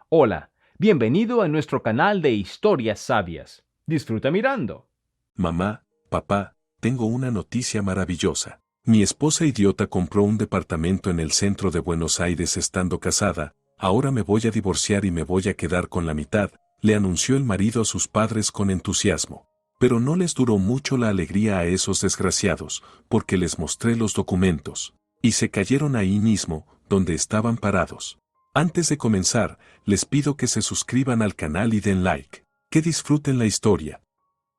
Hola, bienvenido a nuestro canal de historias sabias. Disfruta mirando. Mamá, papá, tengo una noticia maravillosa. Mi esposa idiota compró un departamento en el centro de Buenos Aires estando casada, ahora me voy a divorciar y me voy a quedar con la mitad, le anunció el marido a sus padres con entusiasmo. Pero no les duró mucho la alegría a esos desgraciados, porque les mostré los documentos. Y se cayeron ahí mismo, donde estaban parados. Antes de comenzar, les pido que se suscriban al canal y den like. Que disfruten la historia.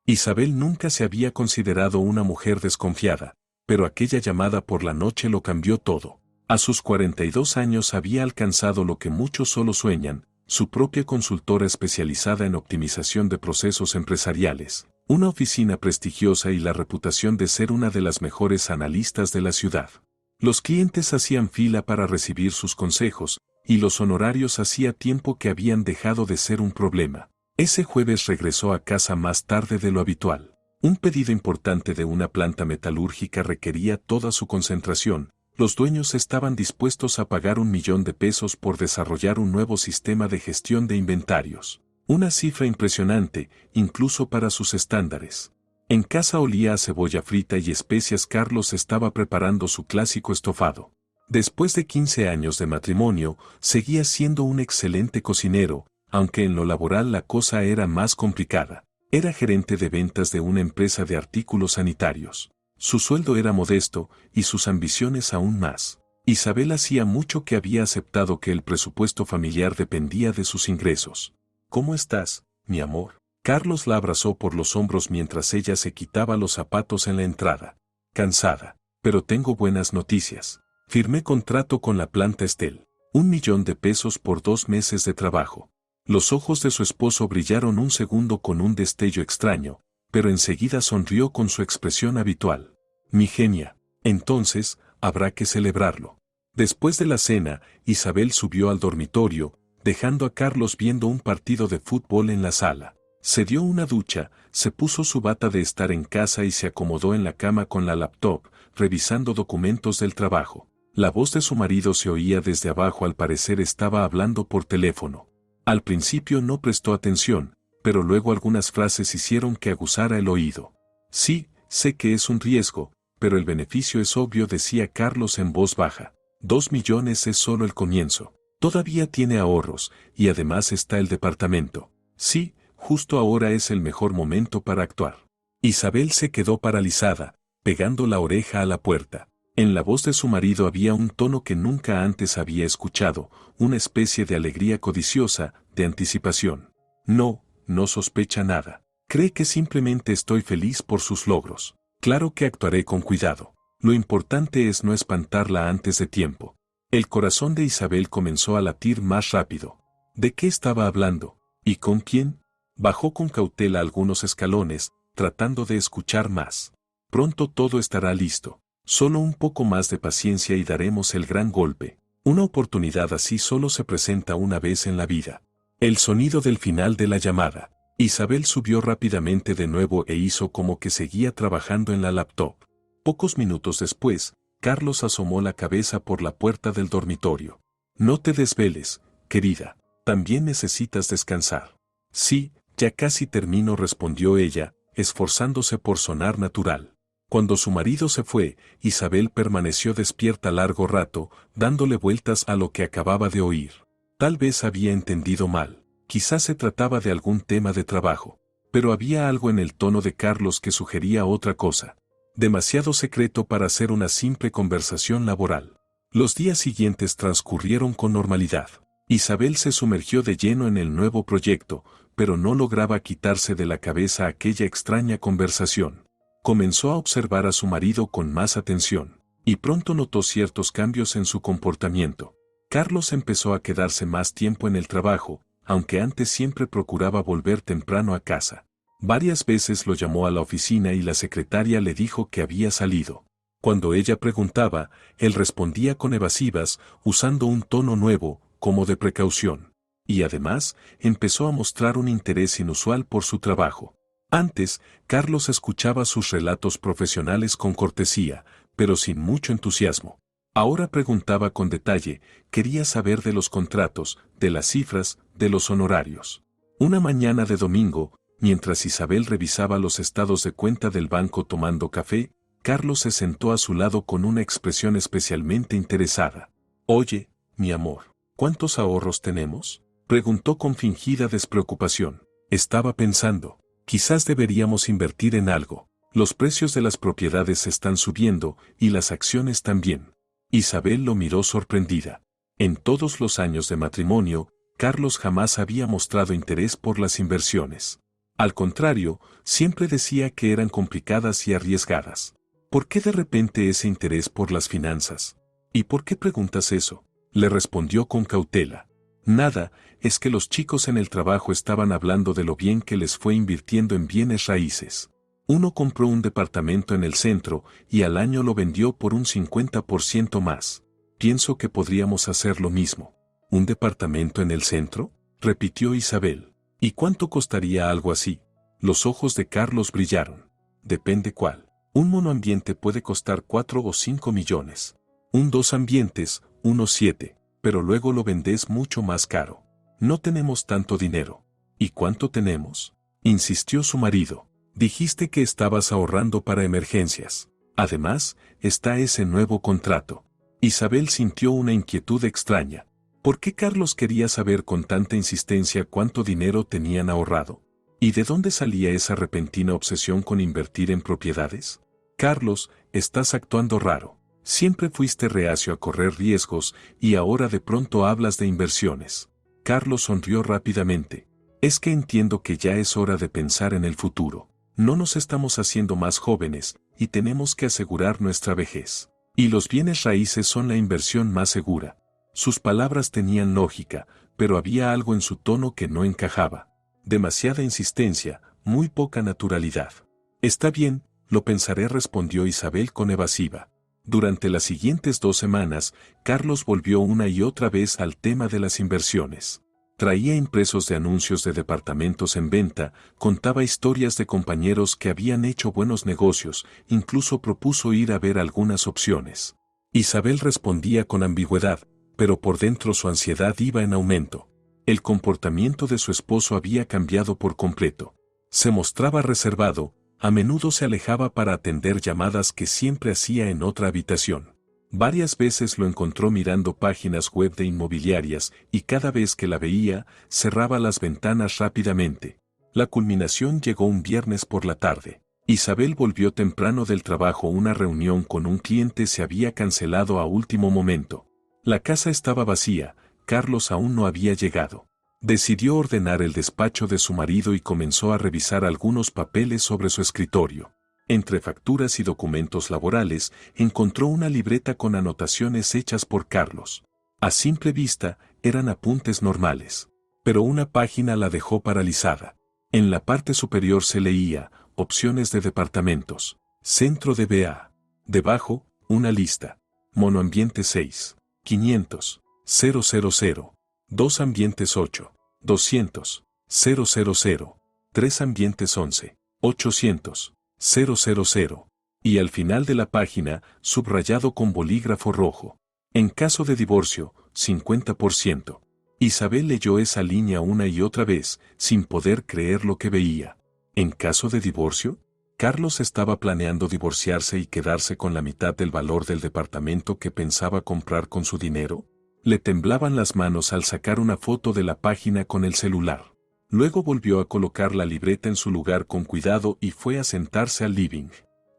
Isabel nunca se había considerado una mujer desconfiada, pero aquella llamada por la noche lo cambió todo. A sus 42 años había alcanzado lo que muchos solo sueñan, su propia consultora especializada en optimización de procesos empresariales, una oficina prestigiosa y la reputación de ser una de las mejores analistas de la ciudad. Los clientes hacían fila para recibir sus consejos, y los honorarios hacía tiempo que habían dejado de ser un problema. Ese jueves regresó a casa más tarde de lo habitual. Un pedido importante de una planta metalúrgica requería toda su concentración. Los dueños estaban dispuestos a pagar 1.000.000 de pesos por desarrollar un nuevo sistema de gestión de inventarios. Una cifra impresionante, incluso para sus estándares. En casa olía a cebolla frita y especias. Carlos estaba preparando su clásico estofado. Después de 15 años de matrimonio, seguía siendo un excelente cocinero, aunque en lo laboral la cosa era más complicada. Era gerente de ventas de una empresa de artículos sanitarios. Su sueldo era modesto, y sus ambiciones aún más. Isabel hacía mucho que había aceptado que el presupuesto familiar dependía de sus ingresos. ¿Cómo estás, mi amor? Carlos la abrazó por los hombros mientras ella se quitaba los zapatos en la entrada. Cansada, pero tengo buenas noticias. Firmé contrato con la planta Estel. 1.000.000 de pesos por 2 meses de trabajo. Los ojos de su esposo brillaron un segundo con un destello extraño, pero enseguida sonrió con su expresión habitual. Mi genia. Entonces, habrá que celebrarlo. Después de la cena, Isabel subió al dormitorio, dejando a Carlos viendo un partido de fútbol en la sala. Se dio una ducha, se puso su bata de estar en casa y se acomodó en la cama con la laptop, revisando documentos del trabajo. La voz de su marido se oía desde abajo, al parecer estaba hablando por teléfono. Al principio no prestó atención, pero luego algunas frases hicieron que aguzara el oído. Sí, sé que es un riesgo, pero el beneficio es obvio, decía Carlos en voz baja. 2 millones es solo el comienzo. Todavía tiene ahorros, y además está el departamento. Sí, justo ahora es el mejor momento para actuar. Isabel se quedó paralizada, pegando la oreja a la puerta. En la voz de su marido había un tono que nunca antes había escuchado, una especie de alegría codiciosa, de anticipación. No, no sospecha nada. Cree que simplemente estoy feliz por sus logros. Claro que actuaré con cuidado. Lo importante es no espantarla antes de tiempo. El corazón de Isabel comenzó a latir más rápido. ¿De qué estaba hablando? ¿Y con quién? Bajó con cautela algunos escalones, tratando de escuchar más. Pronto todo estará listo. Solo un poco más de paciencia y daremos el gran golpe. Una oportunidad así solo se presenta una vez en la vida. El sonido del final de la llamada. Isabel subió rápidamente de nuevo e hizo como que seguía trabajando en la laptop. Pocos minutos después, Carlos asomó la cabeza por la puerta del dormitorio. No te desveles, querida. También necesitas descansar. Sí, ya casi termino, respondió ella, esforzándose por sonar natural. Cuando su marido se fue, Isabel permaneció despierta largo rato, dándole vueltas a lo que acababa de oír. Tal vez había entendido mal. Quizás se trataba de algún tema de trabajo. Pero había algo en el tono de Carlos que sugería otra cosa. Demasiado secreto para ser una simple conversación laboral. Los días siguientes transcurrieron con normalidad. Isabel se sumergió de lleno en el nuevo proyecto, pero no lograba quitarse de la cabeza aquella extraña conversación. Comenzó a observar a su marido con más atención, y pronto notó ciertos cambios en su comportamiento. Carlos empezó a quedarse más tiempo en el trabajo, aunque antes siempre procuraba volver temprano a casa. Varias veces lo llamó a la oficina y la secretaria le dijo que había salido. Cuando ella preguntaba, él respondía con evasivas, usando un tono nuevo, como de precaución. Y además, empezó a mostrar un interés inusual por su trabajo. Antes, Carlos escuchaba sus relatos profesionales con cortesía, pero sin mucho entusiasmo. Ahora preguntaba con detalle, quería saber de los contratos, de las cifras, de los honorarios. Una mañana de domingo, mientras Isabel revisaba los estados de cuenta del banco tomando café, Carlos se sentó a su lado con una expresión especialmente interesada. «Oye, mi amor, ¿cuántos ahorros tenemos?», preguntó con fingida despreocupación. Estaba pensando, quizás deberíamos invertir en algo. Los precios de las propiedades están subiendo y las acciones también. Isabel lo miró sorprendida. En todos los años de matrimonio, Carlos jamás había mostrado interés por las inversiones. Al contrario, siempre decía que eran complicadas y arriesgadas. ¿Por qué de repente ese interés por las finanzas? ¿Y por qué preguntas eso?, le respondió con cautela. Nada, es que los chicos en el trabajo estaban hablando de lo bien que les fue invirtiendo en bienes raíces. Uno compró un departamento en el centro y al año lo vendió por un 50% más. Pienso que podríamos hacer lo mismo. ¿Un departamento en el centro?, repitió Isabel. ¿Y cuánto costaría algo así? Los ojos de Carlos brillaron. Depende cuál. Un monoambiente puede costar 4 o 5 millones. Un dos ambientes, unos 7, pero luego lo vendés mucho más caro. No tenemos tanto dinero. ¿Y cuánto tenemos?, insistió su marido. Dijiste que estabas ahorrando para emergencias. Además, está ese nuevo contrato. Isabel sintió una inquietud extraña. ¿Por qué Carlos quería saber con tanta insistencia cuánto dinero tenían ahorrado? ¿Y de dónde salía esa repentina obsesión con invertir en propiedades? Carlos, estás actuando raro. Siempre fuiste reacio a correr riesgos y ahora de pronto hablas de inversiones. Carlos sonrió rápidamente. Es que entiendo que ya es hora de pensar en el futuro. No nos estamos haciendo más jóvenes y tenemos que asegurar nuestra vejez. Y los bienes raíces son la inversión más segura. Sus palabras tenían lógica, pero había algo en su tono que no encajaba. Demasiada insistencia, muy poca naturalidad. Está bien, lo pensaré, respondió Isabel con evasiva. Durante las siguientes 2 semanas, Carlos volvió una y otra vez al tema de las inversiones. Traía impresos de anuncios de departamentos en venta, contaba historias de compañeros que habían hecho buenos negocios, incluso propuso ir a ver algunas opciones. Isabel respondía con ambigüedad, pero por dentro su ansiedad iba en aumento. El comportamiento de su esposo había cambiado por completo. Se mostraba reservado, a menudo se alejaba para atender llamadas que siempre hacía en otra habitación. Varias veces lo encontró mirando páginas web de inmobiliarias y cada vez que la veía, cerraba las ventanas rápidamente. La culminación llegó un viernes por la tarde. Isabel volvió temprano del trabajo. Una reunión con un cliente se había cancelado a último momento. La casa estaba vacía, Carlos aún no había llegado. Decidió ordenar el despacho de su marido y comenzó a revisar algunos papeles sobre su escritorio. Entre facturas y documentos laborales, encontró una libreta con anotaciones hechas por Carlos. A simple vista, eran apuntes normales. Pero una página la dejó paralizada. En la parte superior se leía, opciones de departamentos, centro de BA. Debajo, una lista. Monoambiente 6, 500, 000. 2 ambientes 8, 200, 000, 3 ambientes 11, 800, 000, y al final de la página, subrayado con bolígrafo rojo. En caso de divorcio, 50%. Isabel leyó esa línea una y otra vez, sin poder creer lo que veía. ¿En caso de divorcio? Carlos estaba planeando divorciarse y quedarse con la mitad del valor del departamento que pensaba comprar con su dinero. Le temblaban las manos al sacar una foto de la página con el celular. Luego volvió a colocar la libreta en su lugar con cuidado y fue a sentarse al living.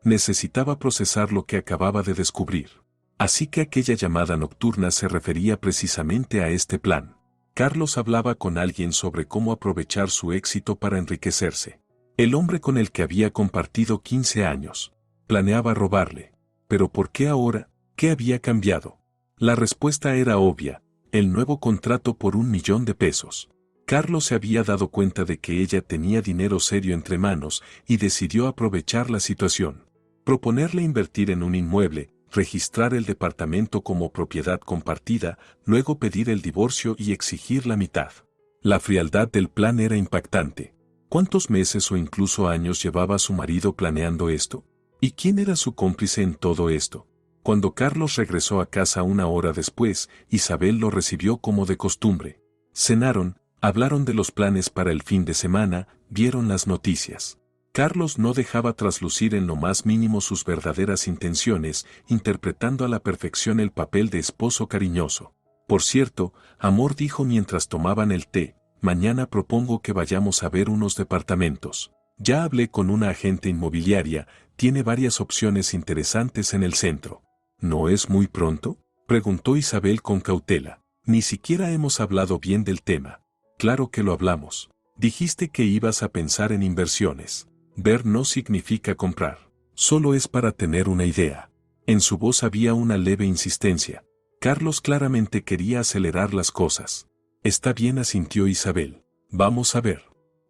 Necesitaba procesar lo que acababa de descubrir. Así que aquella llamada nocturna se refería precisamente a este plan. Carlos hablaba con alguien sobre cómo aprovechar su éxito para enriquecerse. El hombre con el que había compartido 15 años. Planeaba robarle. ¿Pero por qué ahora? ¿Qué había cambiado? La respuesta era obvia, el nuevo contrato por $1 millón. Carlos se había dado cuenta de que ella tenía dinero serio entre manos y decidió aprovechar la situación. Proponerle invertir en un inmueble, registrar el departamento como propiedad compartida, luego pedir el divorcio y exigir la mitad. La frialdad del plan era impactante. ¿Cuántos meses o incluso años llevaba su marido planeando esto? ¿Y quién era su cómplice en todo esto? Cuando Carlos regresó a casa 1 hora después, Isabel lo recibió como de costumbre. Cenaron, Hablaron de los planes para el fin de semana, vieron las noticias. Carlos no dejaba traslucir en lo más mínimo sus verdaderas intenciones, interpretando a la perfección el papel de esposo cariñoso. Por cierto, amor, dijo mientras tomaban el té, mañana propongo que vayamos a ver unos departamentos. Ya hablé con una agente inmobiliaria, tiene varias opciones interesantes en el centro. ¿No es muy pronto?, preguntó Isabel con cautela. Ni siquiera hemos hablado bien del tema. Claro que lo hablamos. Dijiste que ibas a pensar en inversiones. Ver no significa comprar. Solo es para tener una idea. En su voz había una leve insistencia. Carlos claramente quería acelerar las cosas. Está bien, asintió Isabel. Vamos a ver.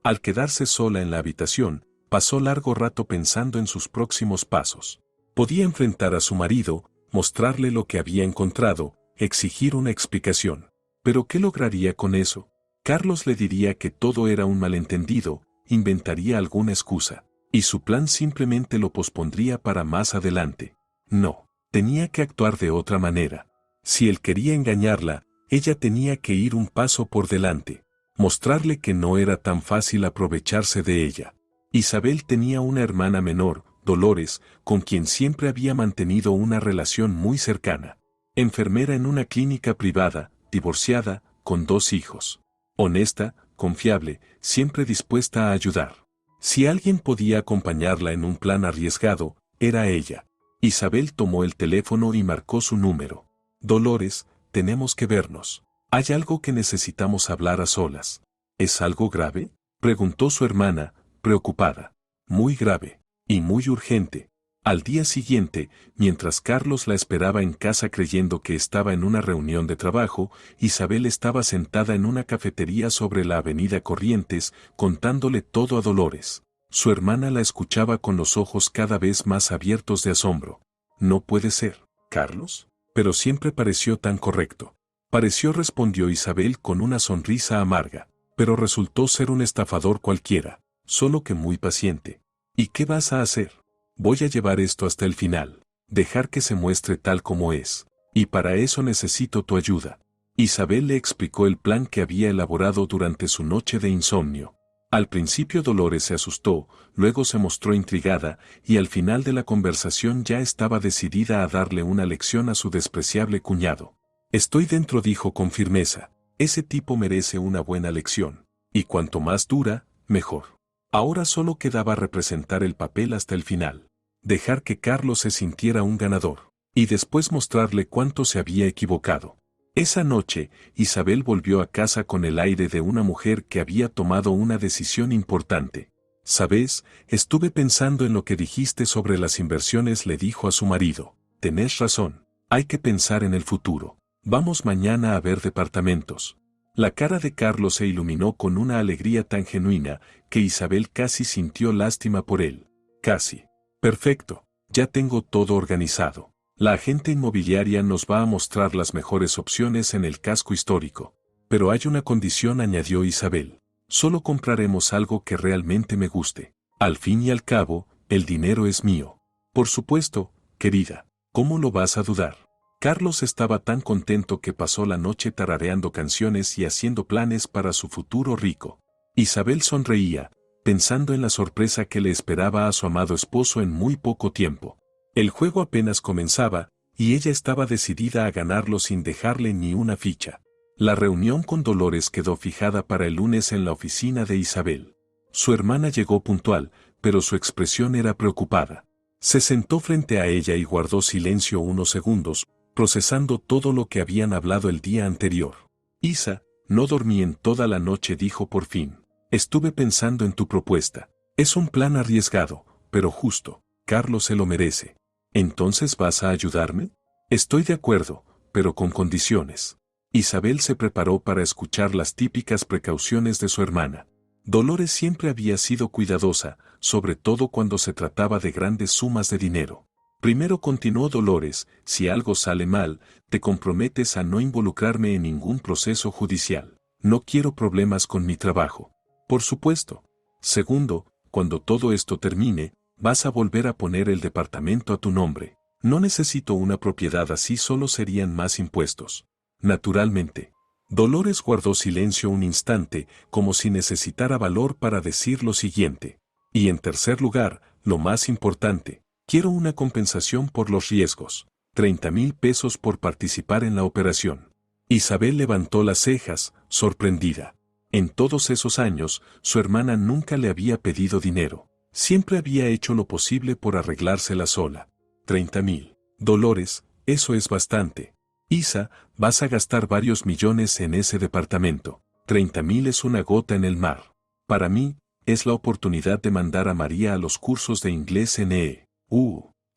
Al quedarse sola en la habitación, pasó largo rato pensando en sus próximos pasos. Podía enfrentar a su marido, mostrarle lo que había encontrado, exigir una explicación. ¿Pero qué lograría con eso? Carlos le diría que todo era un malentendido, inventaría alguna excusa, y su plan simplemente lo pospondría para más adelante. No, tenía que actuar de otra manera. Si él quería engañarla, ella tenía que ir un paso por delante, mostrarle que no era tan fácil aprovecharse de ella. Isabel tenía una hermana menor, Dolores, con quien siempre había mantenido una relación muy cercana. Enfermera en una clínica privada, divorciada, con 2 hijos. Honesta, confiable, siempre dispuesta a ayudar. Si alguien podía acompañarla en un plan arriesgado, era ella. Isabel tomó el teléfono y marcó su número. Dolores, tenemos que vernos. Hay algo que necesitamos hablar a solas. ¿Es algo grave?, preguntó su hermana, preocupada. Muy grave. Y muy urgente. Al día siguiente, mientras Carlos la esperaba en casa creyendo que estaba en una reunión de trabajo, Isabel estaba sentada en una cafetería sobre la avenida Corrientes, contándole todo a Dolores. Su hermana la escuchaba con los ojos cada vez más abiertos de asombro. No puede ser, Carlos. Pero siempre pareció tan correcto. Pareció, respondió Isabel con una sonrisa amarga, pero resultó ser un estafador cualquiera, solo que muy paciente. ¿Y qué vas a hacer? Voy a llevar esto hasta el final, dejar que se muestre tal como es, y para eso necesito tu ayuda. Isabel le explicó el plan que había elaborado durante su noche de insomnio. Al principio Dolores se asustó, luego se mostró intrigada, y al final de la conversación ya estaba decidida a darle una lección a su despreciable cuñado. Estoy dentro, dijo con firmeza. Ese tipo merece una buena lección, y cuanto más dura, mejor. Ahora solo quedaba representar el papel hasta el final. Dejar que Carlos se sintiera un ganador, y después mostrarle cuánto se había equivocado. Esa noche, Isabel volvió a casa con el aire de una mujer que había tomado una decisión importante. ¿Sabes? Estuve pensando en lo que dijiste sobre las inversiones, le dijo a su marido. Tenés razón, hay que pensar en el futuro. Vamos mañana a ver departamentos. La cara de Carlos se iluminó con una alegría tan genuina que Isabel casi sintió lástima por él. Casi. Perfecto, ya tengo todo organizado. La agente inmobiliaria nos va a mostrar las mejores opciones en el casco histórico. Pero hay una condición, añadió Isabel. Solo compraremos algo que realmente me guste. Al fin y al cabo, el dinero es mío. Por supuesto, querida. ¿Cómo lo vas a dudar? Carlos estaba tan contento que pasó la noche tarareando canciones y haciendo planes para su futuro rico. Isabel sonreía, pensando en la sorpresa que le esperaba a su amado esposo en muy poco tiempo. El juego apenas comenzaba, y ella estaba decidida a ganarlo sin dejarle ni una ficha. La reunión con Dolores quedó fijada para el lunes en la oficina de Isabel. Su hermana llegó puntual, pero su expresión era preocupada. Se sentó frente a ella y guardó silencio unos segundos, procesando todo lo que habían hablado el día anterior. Isa, no dormí en toda la noche, dijo por fin. Estuve pensando en tu propuesta. Es un plan arriesgado, pero justo. Carlos se lo merece. ¿Entonces vas a ayudarme? Estoy de acuerdo, pero con condiciones. Isabel se preparó para escuchar las típicas precauciones de su hermana. Dolores siempre había sido cuidadosa, sobre todo cuando se trataba de grandes sumas de dinero. Primero, continuó Dolores, si algo sale mal, te comprometes a no involucrarme en ningún proceso judicial. No quiero problemas con mi trabajo. Por supuesto. Segundo, cuando todo esto termine, vas a volver a poner el departamento a tu nombre. No necesito una propiedad así, solo serían más impuestos. Naturalmente. Dolores guardó silencio un instante, como si necesitara valor para decir lo siguiente. Y en tercer lugar, lo más importante, quiero una compensación por los riesgos. 30,000 pesos por participar en la operación. Isabel levantó las cejas, sorprendida. En todos esos años, su hermana nunca le había pedido dinero. Siempre había hecho lo posible por arreglársela sola. 30,000. Dolores, eso es bastante. Isa, vas a gastar varios millones en ese departamento. 30,000 es una gota en el mar. Para mí, es la oportunidad de mandar a María a los cursos de inglés en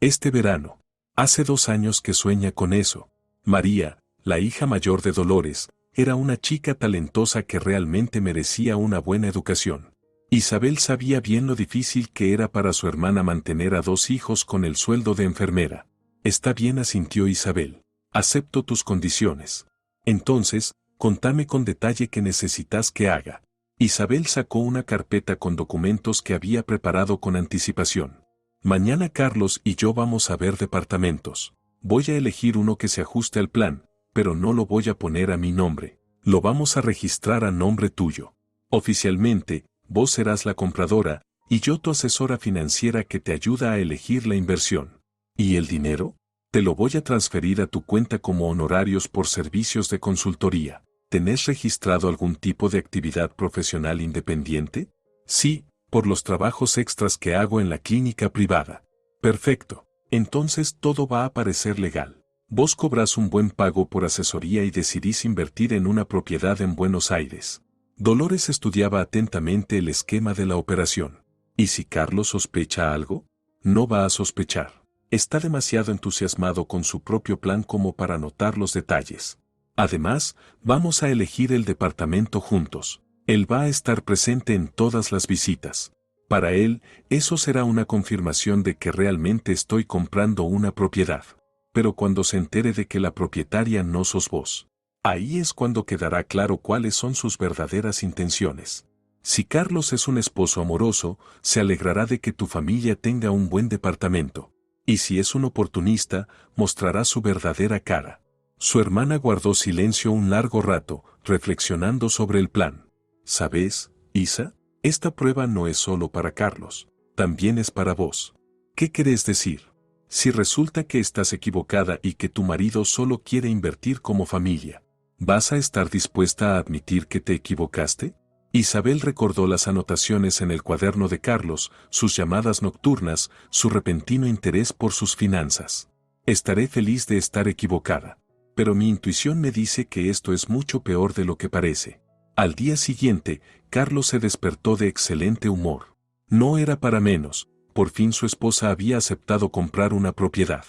este verano. Hace 2 años que sueña con eso. María, la hija mayor de Dolores, era una chica talentosa que realmente merecía una buena educación. Isabel sabía bien lo difícil que era para su hermana mantener a 2 hijos con el sueldo de enfermera. Está bien, asintió Isabel. Acepto tus condiciones. Entonces, contame con detalle qué necesitas que haga. Isabel sacó una carpeta con documentos que había preparado con anticipación. Mañana Carlos y yo vamos a ver departamentos. Voy a elegir uno que se ajuste al plan, pero no lo voy a poner a mi nombre. Lo vamos a registrar a nombre tuyo. Oficialmente, vos serás la compradora, y yo tu asesora financiera que te ayuda a elegir la inversión. ¿Y el dinero? Te lo voy a transferir a tu cuenta como honorarios por servicios de consultoría. ¿Tenés registrado algún tipo de actividad profesional independiente? Sí, por los trabajos extras que hago en la clínica privada. Perfecto. Entonces todo va a parecer legal. Vos cobrás un buen pago por asesoría y decidís invertir en una propiedad en Buenos Aires. Dolores estudiaba atentamente el esquema de la operación. ¿Y si Carlos sospecha algo? No va a sospechar. Está demasiado entusiasmado con su propio plan como para notar los detalles. Además, vamos a elegir el departamento juntos. Él va a estar presente en todas las visitas. Para él, eso será una confirmación de que realmente estoy comprando una propiedad. Pero cuando se entere de que la propietaria no sos vos, ahí es cuando quedará claro cuáles son sus verdaderas intenciones. Si Carlos es un esposo amoroso, se alegrará de que tu familia tenga un buen departamento. Y si es un oportunista, mostrará su verdadera cara. Su hermana guardó silencio un largo rato, reflexionando sobre el plan. ¿Sabes, Isa? Esta prueba no es solo para Carlos, también es para vos. ¿Qué querés decir? Si resulta que estás equivocada y que tu marido solo quiere invertir como familia, ¿vas a estar dispuesta a admitir que te equivocaste? Isabel recordó las anotaciones en el cuaderno de Carlos, sus llamadas nocturnas, su repentino interés por sus finanzas. Estaré feliz de estar equivocada, pero mi intuición me dice que esto es mucho peor de lo que parece. Al día siguiente, Carlos se despertó de excelente humor. No era para menos, por fin su esposa había aceptado comprar una propiedad.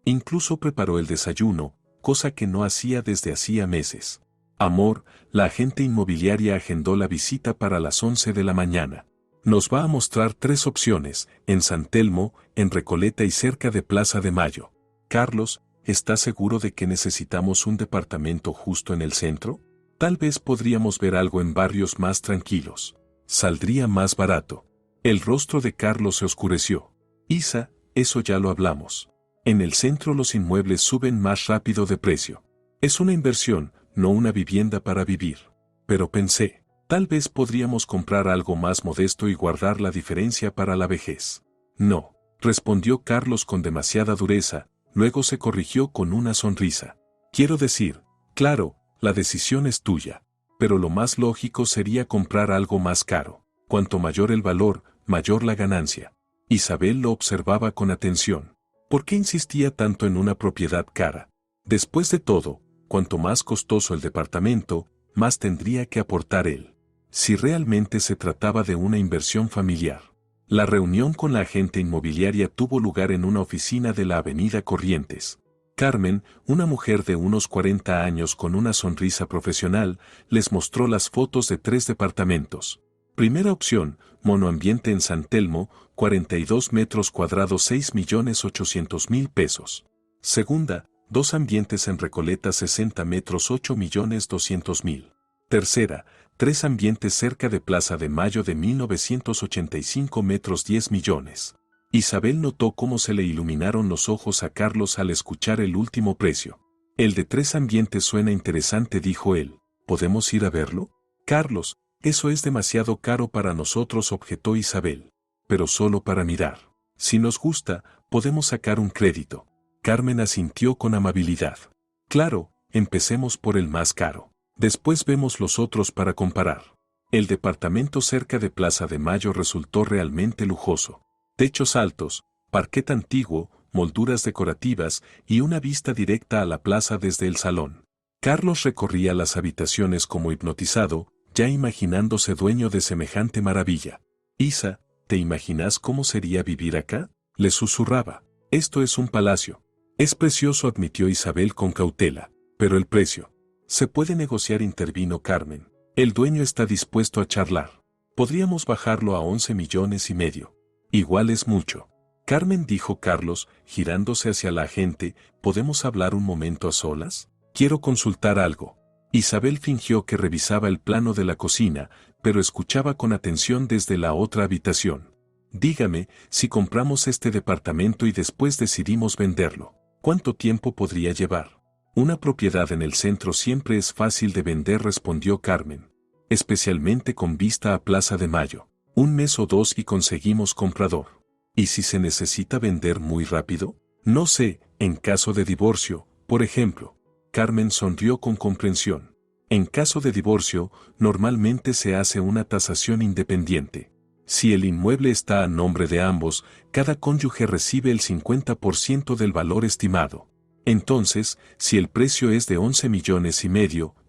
Incluso preparó el desayuno, cosa que no hacía desde hacía meses. Amor, la agente inmobiliaria agendó la visita para las 11 de la mañana. Nos va a mostrar 3 opciones, en San Telmo, en Recoleta y cerca de Plaza de Mayo. Carlos, ¿estás seguro de que necesitamos un departamento justo en el centro? Tal vez podríamos ver algo en barrios más tranquilos. Saldría más barato. El rostro de Carlos se oscureció. Isa, eso ya lo hablamos. En el centro los inmuebles suben más rápido de precio. Es una inversión, no una vivienda para vivir. Pero pensé, tal vez podríamos comprar algo más modesto y guardar la diferencia para la vejez. No, respondió Carlos con demasiada dureza, luego se corrigió con una sonrisa. Quiero decir, claro, la decisión es tuya, pero lo más lógico sería comprar algo más caro. Cuanto mayor el valor, mayor la ganancia. Isabel lo observaba con atención. ¿Por qué insistía tanto en una propiedad cara? Después de todo, cuanto más costoso el departamento, más tendría que aportar él. Si realmente se trataba de una inversión familiar. La reunión con la agente inmobiliaria tuvo lugar en una oficina de la Avenida Corrientes. Carmen, una mujer de unos 40 años con una sonrisa profesional, les mostró las fotos de 3 departamentos. Primera opción, monoambiente en San Telmo, 42 metros cuadrados, 6.800.000 pesos. Segunda, 2 ambientes en Recoleta, 60 metros, 8.200.000. Tercera, 3 ambientes cerca de Plaza de Mayo de 1985 metros, 10 millones. Isabel notó cómo se le iluminaron los ojos a Carlos al escuchar el último precio. El de 3 ambientes suena interesante, dijo él. ¿Podemos ir a verlo? Carlos, eso es demasiado caro para nosotros, objetó Isabel. Pero solo para mirar. Si nos gusta, podemos sacar un crédito. Carmen asintió con amabilidad. Claro, empecemos por el más caro. Después vemos los otros para comparar. El departamento cerca de Plaza de Mayo resultó realmente lujoso. Techos altos, parquet antiguo, molduras decorativas y una vista directa a la plaza desde el salón. Carlos recorría las habitaciones como hipnotizado, ya imaginándose dueño de semejante maravilla. Isa, ¿te imaginas cómo sería vivir acá? Le susurraba. Esto es un palacio. Es precioso, admitió Isabel con cautela. Pero el precio. Se puede negociar, intervino Carmen. El dueño está dispuesto a charlar. Podríamos bajarlo a 11,5 millones. Igual es mucho. Carmen, dijo Carlos, girándose hacia la agente, ¿podemos hablar un momento a solas? Quiero consultar algo. Isabel fingió que revisaba el plano de la cocina, pero escuchaba con atención desde la otra habitación. Dígame, si compramos este departamento y después decidimos venderlo, ¿cuánto tiempo podría llevar? Una propiedad en el centro siempre es fácil de vender, respondió Carmen. Especialmente con vista a Plaza de Mayo. 1 mes o 2 y conseguimos comprador. ¿Y si se necesita vender muy rápido? No sé, en caso de divorcio, por ejemplo. Carmen sonrió con comprensión. En caso de divorcio, normalmente se hace una tasación independiente. Si el inmueble está a nombre de ambos, cada cónyuge recibe el 50% del valor estimado. Entonces, si el precio es de 11,5 millones,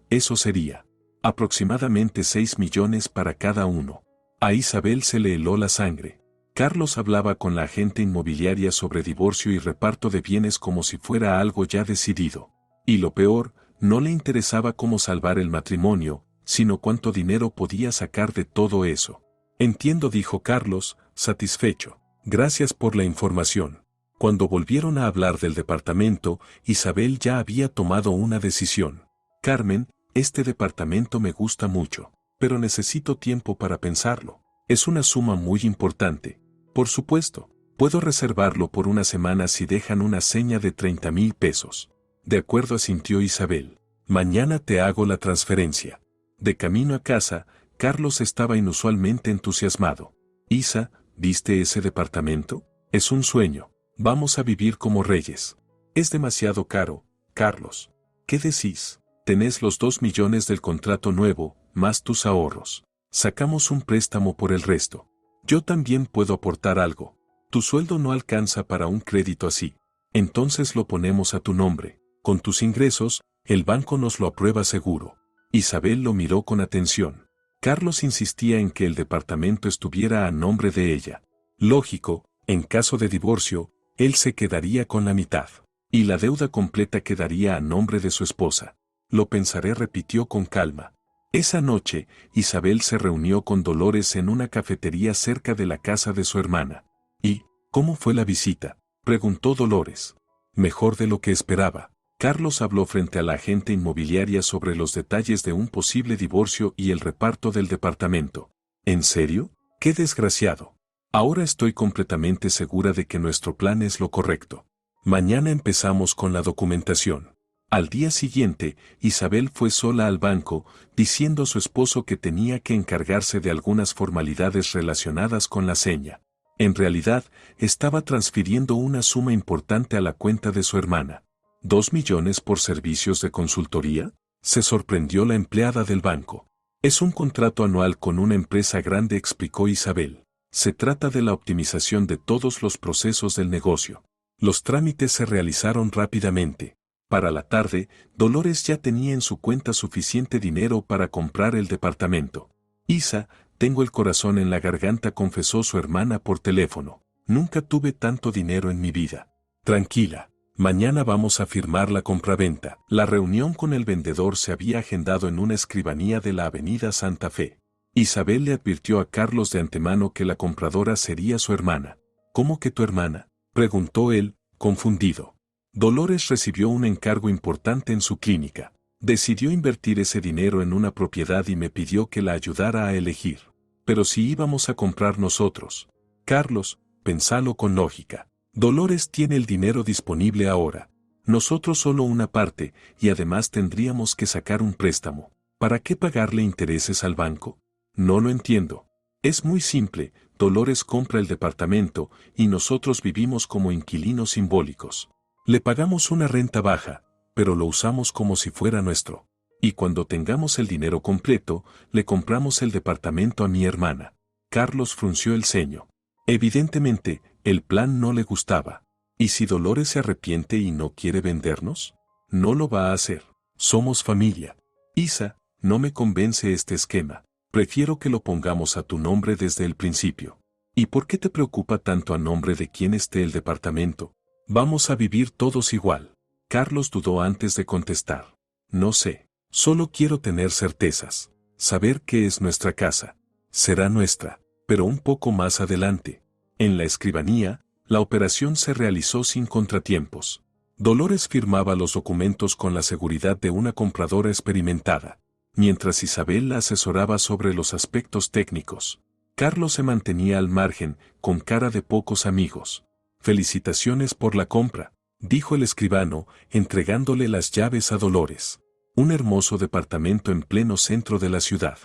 eso sería aproximadamente 6 millones para cada uno. A Isabel se le heló la sangre. Carlos hablaba con la agente inmobiliaria sobre divorcio y reparto de bienes como si fuera algo ya decidido. Y lo peor, no le interesaba cómo salvar el matrimonio, sino cuánto dinero podía sacar de todo eso. Entiendo, dijo Carlos, satisfecho. Gracias por la información. Cuando volvieron a hablar del departamento, Isabel ya había tomado una decisión. Carmen, este departamento me gusta mucho, pero necesito tiempo para pensarlo. Es una suma muy importante. Por supuesto, puedo reservarlo por una semana si dejan una seña de 30,000 pesos. De acuerdo, asintió Isabel. Mañana te hago la transferencia. De camino a casa, Carlos estaba inusualmente entusiasmado. Isa, ¿viste ese departamento? Es un sueño. Vamos a vivir como reyes. Es demasiado caro, Carlos. ¿Qué decís? Tenés los 2 millones del contrato nuevo, más tus ahorros. Sacamos un préstamo por el resto. Yo también puedo aportar algo. Tu sueldo no alcanza para un crédito así. Entonces lo ponemos a tu nombre. Con tus ingresos, el banco nos lo aprueba seguro. Isabel lo miró con atención. Carlos insistía en que el departamento estuviera a nombre de ella. Lógico, en caso de divorcio, él se quedaría con la mitad. Y la deuda completa quedaría a nombre de su esposa. Lo pensaré, repitió con calma. Esa noche, Isabel se reunió con Dolores en una cafetería cerca de la casa de su hermana. ¿Y cómo fue la visita?, preguntó Dolores. Mejor de lo que esperaba. Carlos habló frente a la agente inmobiliaria sobre los detalles de un posible divorcio y el reparto del departamento. ¿En serio? ¡Qué desgraciado! Ahora estoy completamente segura de que nuestro plan es lo correcto. Mañana empezamos con la documentación. Al día siguiente, Isabel fue sola al banco, diciendo a su esposo que tenía que encargarse de algunas formalidades relacionadas con la seña. En realidad, estaba transfiriendo una suma importante a la cuenta de su hermana. ¿2 millones por servicios de consultoría? Se sorprendió la empleada del banco. Es un contrato anual con una empresa grande, explicó Isabel. Se trata de la optimización de todos los procesos del negocio. Los trámites se realizaron rápidamente. Para la tarde, Dolores ya tenía en su cuenta suficiente dinero para comprar el departamento. Isa, tengo el corazón en la garganta, confesó su hermana por teléfono. Nunca tuve tanto dinero en mi vida. Tranquila. Mañana vamos a firmar la compraventa. La reunión con el vendedor se había agendado en una escribanía de la avenida Santa Fe. Isabel le advirtió a Carlos de antemano que la compradora sería su hermana. ¿Cómo que tu hermana?, preguntó él, confundido. Dolores recibió un encargo importante en su clínica. Decidió invertir ese dinero en una propiedad y me pidió que la ayudara a elegir. Pero si íbamos a comprar nosotros. Carlos, pensalo con lógica. Dolores tiene el dinero disponible ahora. Nosotros solo una parte, y además tendríamos que sacar un préstamo. ¿Para qué pagarle intereses al banco? No lo entiendo. Es muy simple, Dolores compra el departamento y nosotros vivimos como inquilinos simbólicos. Le pagamos una renta baja, pero lo usamos como si fuera nuestro. Y cuando tengamos el dinero completo, le compramos el departamento a mi hermana. Carlos frunció el ceño. Evidentemente, el plan no le gustaba. ¿Y si Dolores se arrepiente y no quiere vendernos? No lo va a hacer. Somos familia. Isa, no me convence este esquema. Prefiero que lo pongamos a tu nombre desde el principio. ¿Y por qué te preocupa tanto a nombre de quién esté el departamento? Vamos a vivir todos igual. Carlos dudó antes de contestar. No sé. Solo quiero tener certezas. Saber que es nuestra casa. Será nuestra, pero un poco más adelante. En la escribanía, la operación se realizó sin contratiempos. Dolores firmaba los documentos con la seguridad de una compradora experimentada, mientras Isabel la asesoraba sobre los aspectos técnicos. Carlos se mantenía al margen, con cara de pocos amigos. «Felicitaciones por la compra», dijo el escribano, entregándole las llaves a Dolores. «Un hermoso departamento en pleno centro de la ciudad».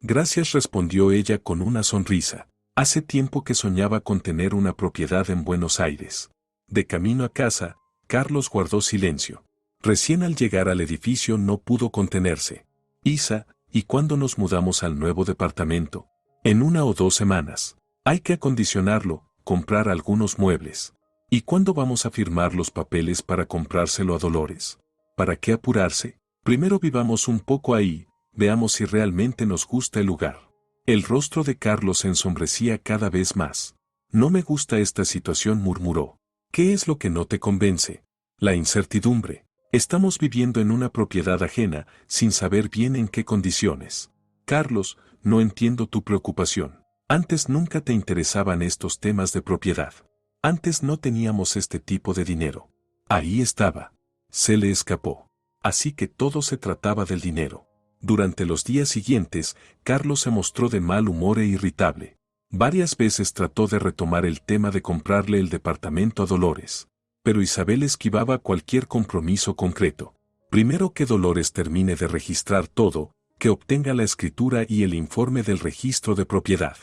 «Gracias», respondió ella con una sonrisa. Hace tiempo que soñaba con tener una propiedad en Buenos Aires. De camino a casa, Carlos guardó silencio. Recién al llegar al edificio no pudo contenerse. «Isa, ¿y cuándo nos mudamos al nuevo departamento?» «En 1 o 2 semanas. Hay que acondicionarlo, comprar algunos muebles». «¿Y cuándo vamos a firmar los papeles para comprárselo a Dolores?» «¿Para qué apurarse? Primero vivamos un poco ahí, veamos si realmente nos gusta el lugar». El rostro de Carlos se ensombrecía cada vez más. «No me gusta esta situación», murmuró. «¿Qué es lo que no te convence?» «La incertidumbre. Estamos viviendo en una propiedad ajena, sin saber bien en qué condiciones». «Carlos, no entiendo tu preocupación. Antes nunca te interesaban estos temas de propiedad. Antes no teníamos este tipo de dinero». Ahí estaba. Se le escapó. Así que todo se trataba del dinero. Durante los días siguientes, Carlos se mostró de mal humor e irritable. Varias veces trató de retomar el tema de comprarle el departamento a Dolores. Pero Isabel esquivaba cualquier compromiso concreto. Primero que Dolores termine de registrar todo, que obtenga la escritura y el informe del registro de propiedad.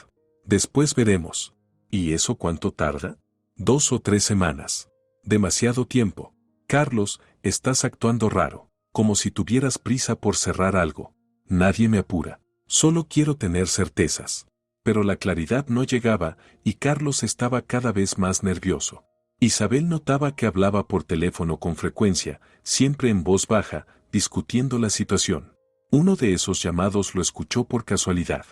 Después veremos. ¿Y eso cuánto tarda? 2 o 3 semanas. Demasiado tiempo. Carlos, estás actuando raro, como si tuvieras prisa por cerrar algo. Nadie me apura. Solo quiero tener certezas. Pero la claridad no llegaba y Carlos estaba cada vez más nervioso. Isabel notaba que hablaba por teléfono con frecuencia, siempre en voz baja, discutiendo la situación. Uno de esos llamados lo escuchó por casualidad.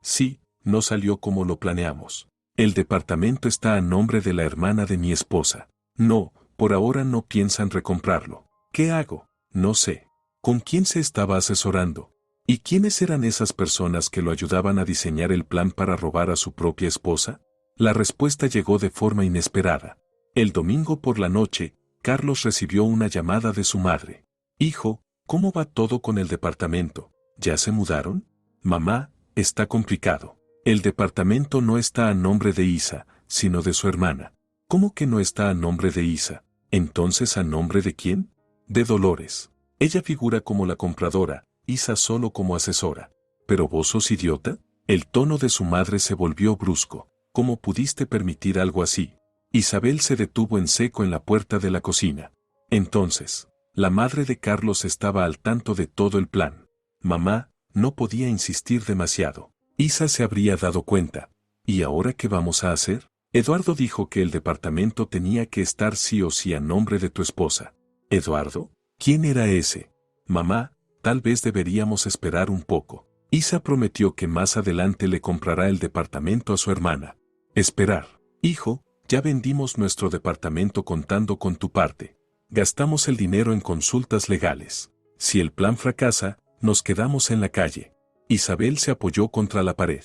«Sí, no salió como lo planeamos. El departamento está a nombre de la hermana de mi esposa. No, por ahora no piensan recomprarlo. ¿Qué hago? No sé». ¿Con quién se estaba asesorando? ¿Y quiénes eran esas personas que lo ayudaban a diseñar el plan para robar a su propia esposa? La respuesta llegó de forma inesperada. El domingo por la noche, Carlos recibió una llamada de su madre. «Hijo, ¿cómo va todo con el departamento? ¿Ya se mudaron?» «Mamá, está complicado. El departamento no está a nombre de Isa, sino de su hermana». «¿Cómo que no está a nombre de Isa? ¿Entonces a nombre de quién?» «De Dolores. Ella figura como la compradora, Isa solo como asesora». «¿Pero vos sos idiota?» El tono de su madre se volvió brusco. «¿Cómo pudiste permitir algo así?» Isabel se detuvo en seco en la puerta de la cocina. Entonces, la madre de Carlos estaba al tanto de todo el plan. Mamá, no podía insistir demasiado. Isa se habría dado cuenta. ¿Y ahora qué vamos a hacer? Eduardo dijo que el departamento tenía que estar sí o sí a nombre de tu esposa. ¿Eduardo? ¿Quién era ese? Mamá, tal vez deberíamos esperar un poco. Isa prometió que más adelante le comprará el departamento a su hermana. Esperar. Hijo, ya vendimos nuestro departamento contando con tu parte. Gastamos el dinero en consultas legales. Si el plan fracasa, nos quedamos en la calle. Isabel se apoyó contra la pared.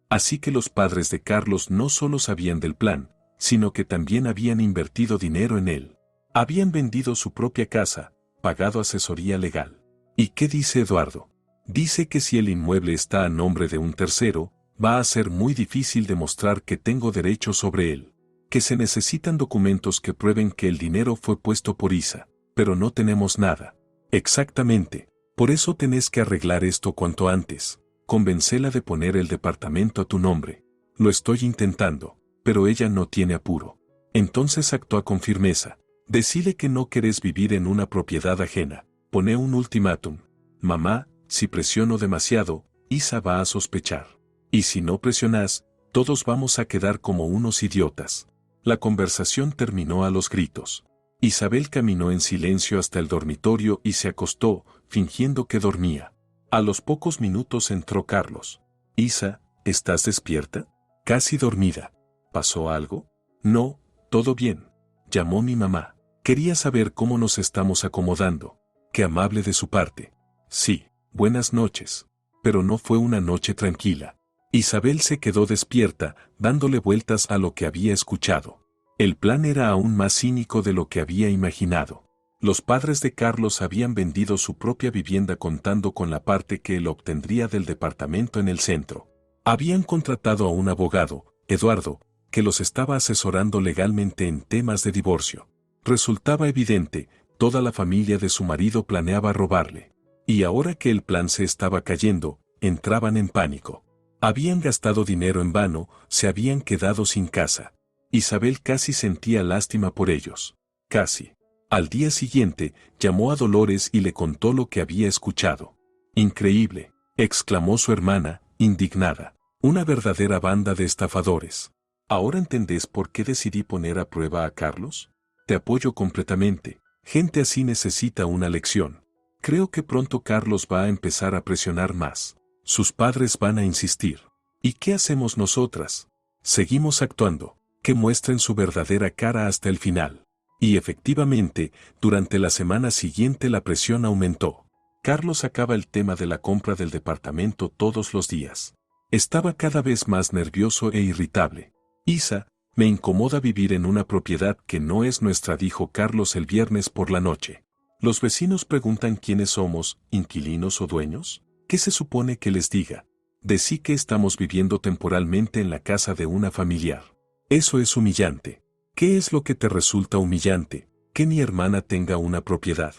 Así que los padres de Carlos no solo sabían del plan, sino que también habían invertido dinero en él. Habían vendido su propia casa, pagado asesoría legal. ¿Y qué dice Eduardo? Dice que si el inmueble está a nombre de un tercero, va a ser muy difícil demostrar que tengo derecho sobre él. Que se necesitan documentos que prueben que el dinero fue puesto por Isa, pero no tenemos nada. Exactamente. Por eso tenés que arreglar esto cuanto antes. Convencela de poner el departamento a tu nombre. Lo estoy intentando, pero ella no tiene apuro. Entonces actúa con firmeza. Decile que no querés vivir en una propiedad ajena. Pone un ultimátum. Mamá, si presiono demasiado, Isa va a sospechar. Y si no presionás, todos vamos a quedar como unos idiotas. La conversación terminó a los gritos. Isabel caminó en silencio hasta el dormitorio y se acostó, fingiendo que dormía. A los pocos minutos entró Carlos. Isa, ¿estás despierta? Casi dormida. ¿Pasó algo? No, todo bien. Llamó mi mamá. Quería saber cómo nos estamos acomodando. Qué amable de su parte. Sí, buenas noches. Pero no fue una noche tranquila. Isabel se quedó despierta, dándole vueltas a lo que había escuchado. El plan era aún más cínico de lo que había imaginado. Los padres de Carlos habían vendido su propia vivienda contando con la parte que él obtendría del departamento en el centro. Habían contratado a un abogado, Eduardo, que los estaba asesorando legalmente en temas de divorcio. Resultaba evidente, toda la familia de su marido planeaba robarle. Y ahora que el plan se estaba cayendo, entraban en pánico. Habían gastado dinero en vano, se habían quedado sin casa. Isabel casi sentía lástima por ellos. Casi. Al día siguiente, llamó a Dolores y le contó lo que había escuchado. Increíble, exclamó su hermana, indignada. Una verdadera banda de estafadores. ¿Ahora entendés por qué decidí poner a prueba a Carlos? Te apoyo completamente. Gente así necesita una lección. Creo que pronto Carlos va a empezar a presionar más. Sus padres van a insistir. ¿Y qué hacemos nosotras? Seguimos actuando. Que muestren su verdadera cara hasta el final. Y efectivamente, durante la semana siguiente la presión aumentó. Carlos sacaba el tema de la compra del departamento todos los días. Estaba cada vez más nervioso e irritable. Isa, me incomoda vivir en una propiedad que no es nuestra, dijo Carlos el viernes por la noche. Los vecinos preguntan quiénes somos, inquilinos o dueños. ¿Qué se supone que les diga? Decí que estamos viviendo temporalmente en la casa de una familiar. Eso es humillante. ¿Qué es lo que te resulta humillante? Que mi hermana tenga una propiedad.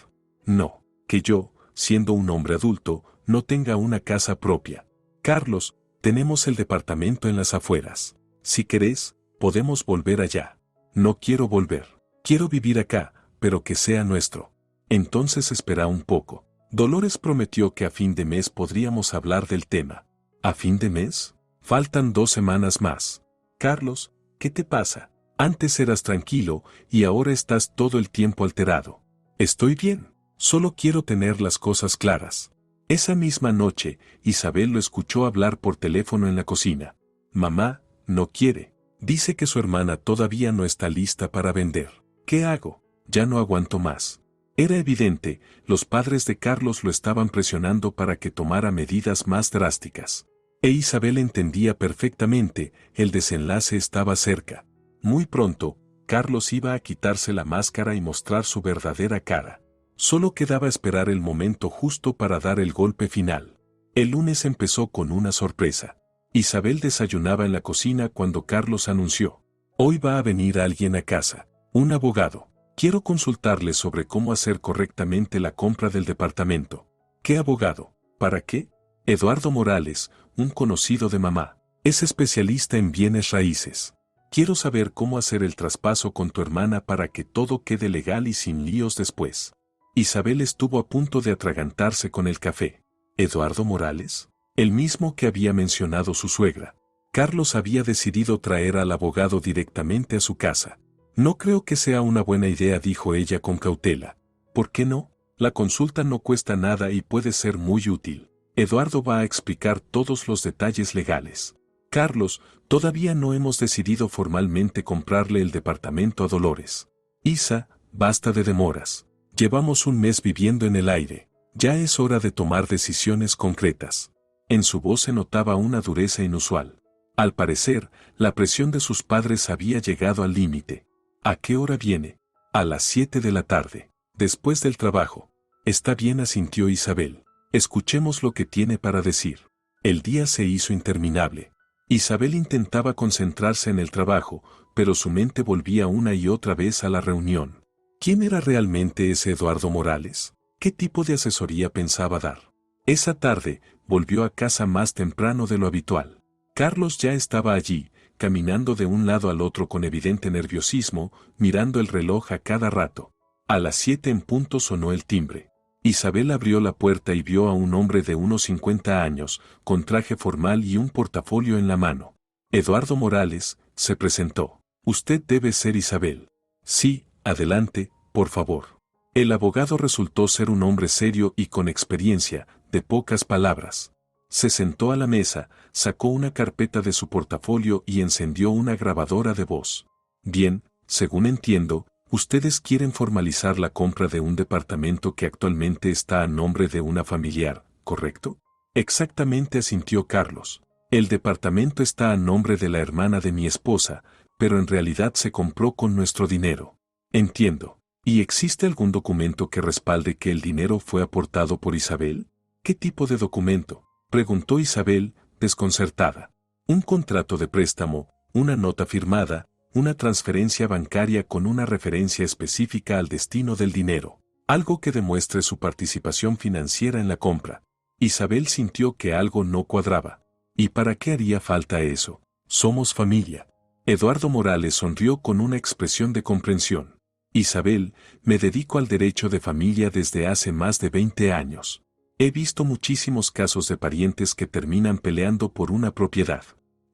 No, que yo, siendo un hombre adulto, no tenga una casa propia. Carlos, tenemos el departamento en las afueras. Si querés, podemos volver allá. No quiero volver. Quiero vivir acá, pero que sea nuestro. Entonces espera un poco. Dolores prometió que a fin de mes podríamos hablar del tema. ¿A fin de mes? Faltan 2 semanas más. Carlos, ¿qué te pasa? Antes eras tranquilo y ahora estás todo el tiempo alterado. Estoy bien, solo quiero tener las cosas claras. Esa misma noche, Isabel lo escuchó hablar por teléfono en la cocina. Mamá, no quiere. Dice que su hermana todavía no está lista para vender. ¿Qué hago? Ya no aguanto más. Era evidente, los padres de Carlos lo estaban presionando para que tomara medidas más drásticas. E Isabel entendía perfectamente, el desenlace estaba cerca. Muy pronto, Carlos iba a quitarse la máscara y mostrar su verdadera cara. Solo quedaba esperar el momento justo para dar el golpe final. El lunes empezó con una sorpresa. Isabel desayunaba en la cocina cuando Carlos anunció: hoy va a venir alguien a casa, un abogado. Quiero consultarle sobre cómo hacer correctamente la compra del departamento. ¿Qué abogado? ¿Para qué? Eduardo Morales, un conocido de mamá. Es especialista en bienes raíces. Quiero saber cómo hacer el traspaso con tu hermana para que todo quede legal y sin líos después. Isabel estuvo a punto de atragantarse con el café. ¿Eduardo Morales? El mismo que había mencionado su suegra. Carlos había decidido traer al abogado directamente a su casa. No creo que sea una buena idea, dijo ella con cautela. ¿Por qué no? La consulta no cuesta nada y puede ser muy útil. Eduardo va a explicar todos los detalles legales. Carlos, todavía no hemos decidido formalmente comprarle el departamento a Dolores. Isa, basta de demoras. Llevamos un mes viviendo en el aire. Ya es hora de tomar decisiones concretas. En su voz se notaba una dureza inusual. Al parecer, la presión de sus padres había llegado al límite. ¿A qué hora viene? A las 7 de la tarde, después del trabajo. Está bien, asintió Isabel. Escuchemos lo que tiene para decir. El día se hizo interminable. Isabel intentaba concentrarse en el trabajo, pero su mente volvía una y otra vez a la reunión. ¿Quién era realmente ese Eduardo Morales? ¿Qué tipo de asesoría pensaba dar? Esa tarde, volvió a casa más temprano de lo habitual. Carlos ya estaba allí, caminando de un lado al otro con evidente nerviosismo, mirando el reloj a cada rato. A las 7 en punto sonó el timbre. Isabel abrió la puerta y vio a un hombre de unos 50 años, con traje formal y un portafolio en la mano. Eduardo Morales, se presentó. Usted debe ser Isabel. Sí, adelante, por favor. El abogado resultó ser un hombre serio y con experiencia, de pocas palabras. Se sentó a la mesa, sacó una carpeta de su portafolio y encendió una grabadora de voz. Bien, según entiendo, ustedes quieren formalizar la compra de un departamento que actualmente está a nombre de una familiar, ¿correcto? Exactamente, asintió Carlos. El departamento está a nombre de la hermana de mi esposa, pero en realidad se compró con nuestro dinero. Entiendo. ¿Y existe algún documento que respalde que el dinero fue aportado por Isabel? ¿Qué tipo de documento? Preguntó Isabel, desconcertada. Un contrato de préstamo, una nota firmada, una transferencia bancaria con una referencia específica al destino del dinero. Algo que demuestre su participación financiera en la compra. Isabel sintió que algo no cuadraba. ¿Y para qué haría falta eso? Somos familia. Eduardo Morales sonrió con una expresión de comprensión. Isabel, me dedico al derecho de familia desde hace más de 20 años. He visto muchísimos casos de parientes que terminan peleando por una propiedad.